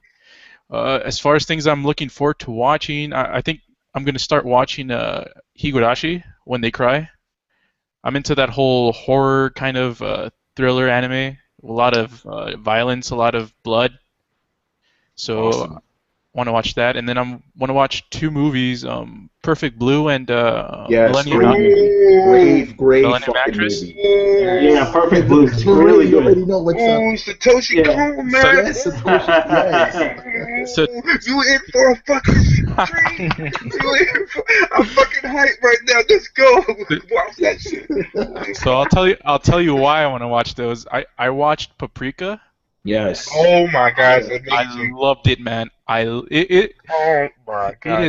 [SPEAKER 5] As far as things I'm looking forward to watching, I think I'm gonna start watching Higurashi When They Cry. I'm into that whole horror kind of thriller anime. a lot of violence, a lot of blood. So
[SPEAKER 1] Awesome.
[SPEAKER 5] want to watch that, and then I want to watch 2 movies, Perfect Blue and
[SPEAKER 1] Yes,
[SPEAKER 5] Millennium
[SPEAKER 1] great
[SPEAKER 5] Millennium
[SPEAKER 1] fucking
[SPEAKER 5] Actress.
[SPEAKER 1] movie.
[SPEAKER 4] Yeah, Perfect Blue is really
[SPEAKER 1] You already
[SPEAKER 4] good.
[SPEAKER 1] know what's
[SPEAKER 3] Ooh,
[SPEAKER 1] up.
[SPEAKER 3] Satoshi
[SPEAKER 4] Yeah.
[SPEAKER 3] Kon, man.
[SPEAKER 1] Yes, Satoshi, yes.
[SPEAKER 5] So-
[SPEAKER 3] You in for a fucking treat. I'm fucking hyped right now. Let's go. Watch that shit.
[SPEAKER 5] So I'll tell you why I want to watch those. I watched Paprika.
[SPEAKER 1] Yes.
[SPEAKER 3] Oh my god, it's
[SPEAKER 5] I
[SPEAKER 3] amazing.
[SPEAKER 5] loved it, man.
[SPEAKER 3] Oh my god.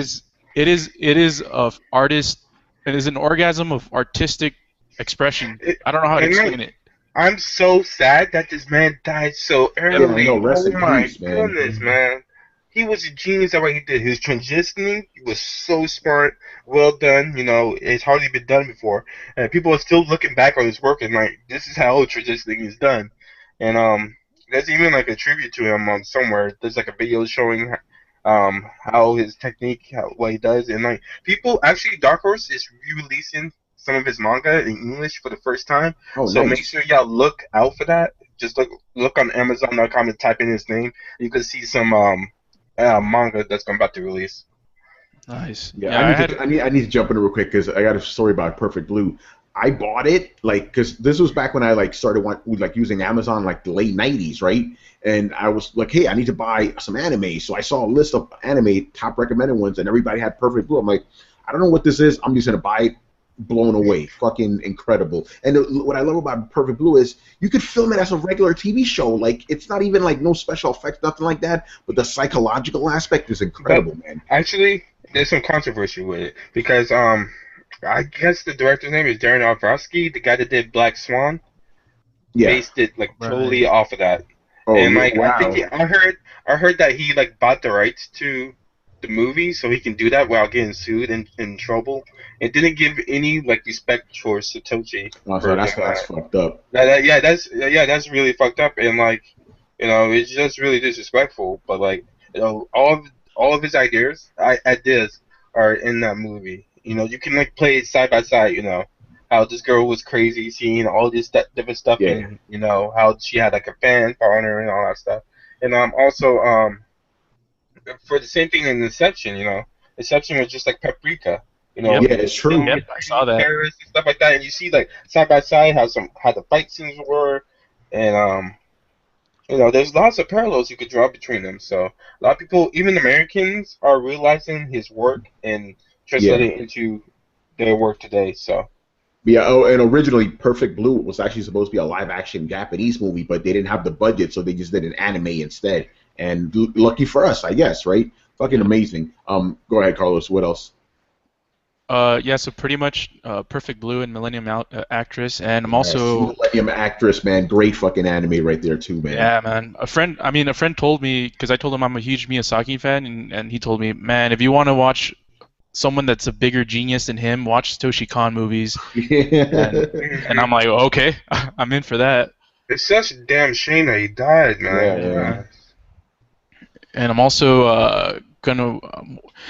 [SPEAKER 5] It is of artist. It is an orgasm of artistic expression. I don't know how to explain it.
[SPEAKER 3] I'm so sad that this man died so early.
[SPEAKER 1] I know. Rest in
[SPEAKER 3] my
[SPEAKER 1] peace, man.
[SPEAKER 3] goodness, man. He was a genius at what he did. His transitioning was so smart, well done. You know, it's hardly been done before, and people are still looking back on his work and like, this is how transitioning is done. And there's even like a tribute to him somewhere. There's like a video showing how his technique, what he does, and like people actually, Dark Horse is re-releasing some of his manga in English for the first time.
[SPEAKER 1] Oh,
[SPEAKER 3] So
[SPEAKER 1] nice.
[SPEAKER 3] make sure y'all look out for that. Just look on Amazon.com and type in his name. You can see some manga that's about to release.
[SPEAKER 5] Nice.
[SPEAKER 1] Yeah, I need to jump in real quick because I got a story about Perfect Blue. I bought it because this was back when I started using Amazon like the late '90s, right? And I was like, hey, I need to buy some anime. So I saw a list of anime top recommended ones, and everybody had Perfect Blue. I'm like, I don't know what this is. I'm just gonna buy it. Blown away, fucking incredible. And what I love about Perfect Blue is you could film it as a regular TV show. Like, it's not even like no special effects, nothing like that. But the psychological aspect is incredible, man.
[SPEAKER 3] Actually, there's some controversy with it because I guess the director's name is Darren Aronofsky, the guy that did Black Swan.
[SPEAKER 1] Yeah.
[SPEAKER 3] Based it like totally off of that.
[SPEAKER 1] Oh,
[SPEAKER 3] And
[SPEAKER 1] yeah,
[SPEAKER 3] like
[SPEAKER 1] wow.
[SPEAKER 3] I heard that he like bought the rights to the movie so he can do that without getting sued and in trouble. It didn't give any like respect for Satoshi.
[SPEAKER 1] Oh, so that's fucked up.
[SPEAKER 3] That's really fucked up, and like, you know, it's just really disrespectful. But like, you know, all of his ideas are in that movie. You know, you can like play it side by side. You know, how this girl was crazy, seeing all this different stuff, and you know how she had like a fan following her and all that stuff. And also for the same thing in Inception, you know, Inception was just like Paprika. You know,
[SPEAKER 1] yeah, it's true.
[SPEAKER 5] Yep, I saw that.
[SPEAKER 3] Paris and stuff like that, and you see like side by side how the fight scenes were, and you know, there's lots of parallels you could draw between them. So a lot of people, even Americans, are realizing his work and translating it into their work today. So.
[SPEAKER 1] Yeah. Oh, and originally, Perfect Blue was actually supposed to be a live-action Japanese movie, but they didn't have the budget, so they just did an anime instead. And lucky for us, I guess, right? Fucking amazing. Go ahead, Carlos. What else?
[SPEAKER 5] Yeah, so pretty much Perfect Blue and Millennium Actress, and I'm also
[SPEAKER 1] Millennium Actress, man, great fucking anime right there too, man.
[SPEAKER 5] Yeah, man. A friend told me, because I told him I'm a huge Miyazaki fan, and he told me, man, if you want to watch someone that's a bigger genius than him, watch Satoshi Kon movies. And I'm like, okay, I'm in for that.
[SPEAKER 3] It's such a damn shame that he died, man.
[SPEAKER 1] Yeah.
[SPEAKER 5] And I'm also gonna.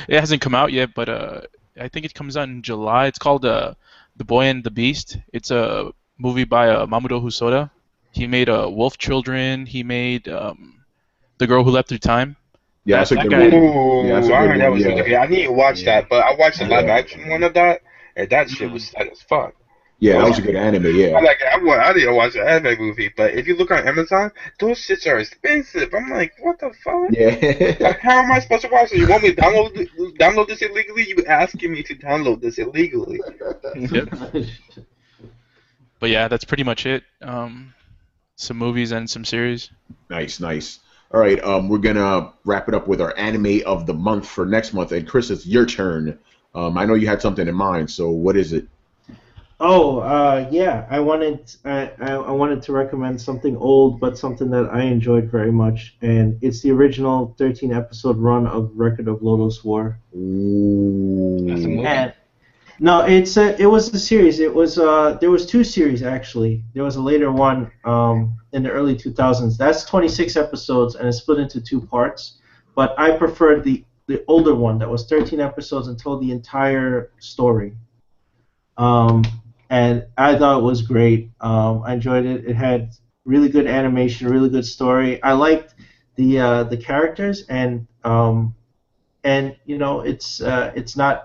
[SPEAKER 5] It hasn't come out yet, but I think it comes out in July. It's called The Boy and the Beast. It's a movie by Mamoru Hosoda. He made Wolf Children. He made The Girl Who Left Through Time.
[SPEAKER 1] Yeah, that's a good
[SPEAKER 5] guy-
[SPEAKER 1] movie. Yeah, that's a
[SPEAKER 3] I
[SPEAKER 1] good
[SPEAKER 3] heard that was
[SPEAKER 1] movie,
[SPEAKER 3] a good. I need to watch that, but I watched the live
[SPEAKER 1] Yeah.
[SPEAKER 3] action one of that, and that shit was sad as fuck.
[SPEAKER 1] Yeah, that was a good anime, yeah.
[SPEAKER 3] I need to watch an anime movie, but if you look on Amazon, those shits are expensive. I'm like, what the fuck?
[SPEAKER 1] Yeah.
[SPEAKER 3] Like, how am I supposed to watch it? You want me to download this illegally? You asking me to download this illegally?
[SPEAKER 5] But yeah, that's pretty much it. Some movies and some series.
[SPEAKER 1] Nice. All right, we're gonna wrap it up with our anime of the month for next month. And Chris, it's your turn. I know you had something in mind, so what is it?
[SPEAKER 4] Yeah, I wanted to recommend something old, but something that I enjoyed very much, and it's the original 13-episode run of Record of Lodos War.
[SPEAKER 1] Ooh.
[SPEAKER 2] That's a movie.
[SPEAKER 4] And, no, it was a series. It was there was 2 series actually. There was a later one in the early 2000s. That's 26 episodes, and it's split into 2 parts. But I preferred the older one that was 13 episodes and told the entire story. And I thought it was great. I enjoyed it. It had really good animation, really good story. I liked the characters, and you know, it's not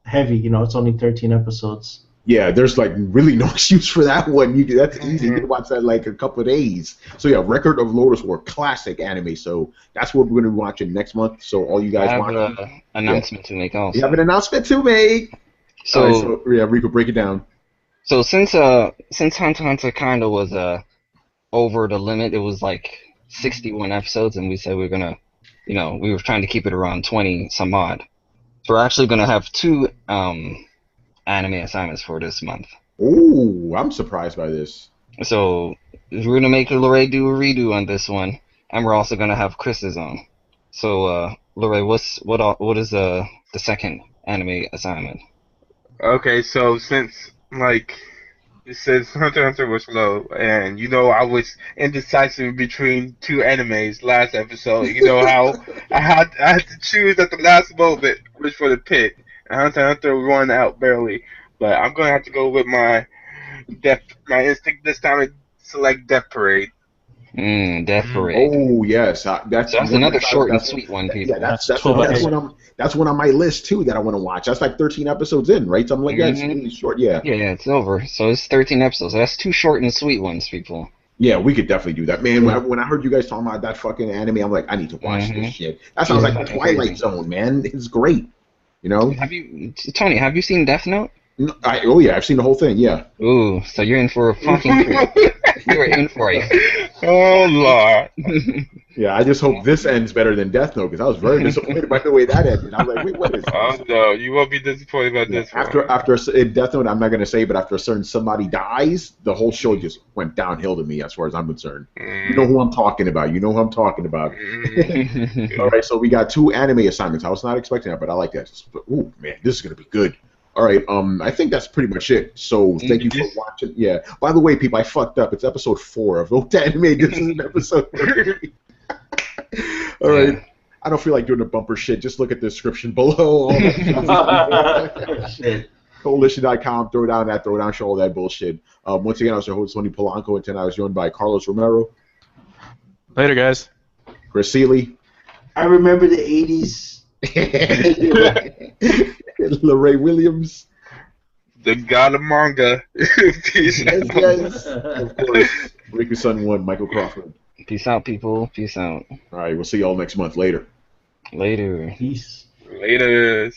[SPEAKER 4] heavy. You know, it's only 13 episodes.
[SPEAKER 1] Yeah, there's like really no excuse for that one. That's easy. You can watch that like a couple of days. So yeah, Record of Lodos War, classic anime. So that's what we're gonna be watching next month. So all you guys
[SPEAKER 2] I have
[SPEAKER 1] watch.
[SPEAKER 2] an announcement to make also.
[SPEAKER 1] You have an announcement to make.
[SPEAKER 2] So,
[SPEAKER 1] so yeah, Rico, break it down.
[SPEAKER 2] So since Hunter x Hunter kind of was over the limit, it was like 61 episodes, and we said we were gonna, you know, we were trying to keep it around 20 some odd. So we're actually gonna have 2 anime assignments for this month.
[SPEAKER 1] Oh, I'm surprised by this.
[SPEAKER 2] So we're gonna make LeRay do a redo on this one, and we're also gonna have Chris's on. So LeRay, what is the second anime assignment?
[SPEAKER 3] Okay, so since Hunter x Hunter was low, and you know I was indecisive between 2 animes last episode. You know how I had to choose at the last moment which one to pick. And Hunter x Hunter won out barely, but I'm gonna have to go with my instinct this time and select Death Parade.
[SPEAKER 2] Death Parade.
[SPEAKER 1] Oh yes, that's
[SPEAKER 2] another short and sweet one, people.
[SPEAKER 1] Yeah, that's one on my list too that I want to watch. That's like 13 episodes in, right? So I'm like, yeah, it's really short. Yeah.
[SPEAKER 2] Yeah, it's over. So it's 13 episodes. That's 2 short and sweet ones, people.
[SPEAKER 1] Yeah, we could definitely do that, man. When I heard you guys talking about that fucking anime, I'm like, I need to watch this shit. That sounds like the Twilight Zone, man. It's great. You know?
[SPEAKER 2] Tony, have you seen Death Note?
[SPEAKER 1] No, oh yeah, I've seen the whole thing. Yeah.
[SPEAKER 2] Ooh, so you're in for a fucking treat. You're in for it.
[SPEAKER 3] Oh Lord.
[SPEAKER 1] Yeah, I just hope this ends better than Death Note because I was very disappointed by the way that ended. I was like, wait, what is this?
[SPEAKER 3] Oh no, you won't be disappointed about this.
[SPEAKER 1] After in Death Note, I'm not gonna say, but after a certain somebody dies, the whole show just went downhill to me as far as I'm concerned. You know who I'm talking about. All right, so we got 2 anime assignments. I was not expecting that, but I like that. Ooh, man, this is gonna be good. All right, I think that's pretty much it. So thank you for watching. Yeah. By the way, people, I fucked up. It's episode 4 of Otanime. This is episode 3. All right. I don't feel like doing the bumper shit. Just look at the description below. Coalition.com. Throw down show, all that bullshit. Once again, I was your host, Tony Polanco, and tonight I was joined by Carlos Romero.
[SPEAKER 5] Later, guys.
[SPEAKER 1] Chris Seeley.
[SPEAKER 4] I remember the 80s.
[SPEAKER 1] LeRay Williams.
[SPEAKER 3] The god of manga. Peace out.
[SPEAKER 1] Yes. Of course. Riku Sun 1, Michael Crawford.
[SPEAKER 2] Peace out, people. Peace out.
[SPEAKER 1] All right, we'll see y'all next month. Later.
[SPEAKER 2] Later.
[SPEAKER 4] Peace.
[SPEAKER 3] Later.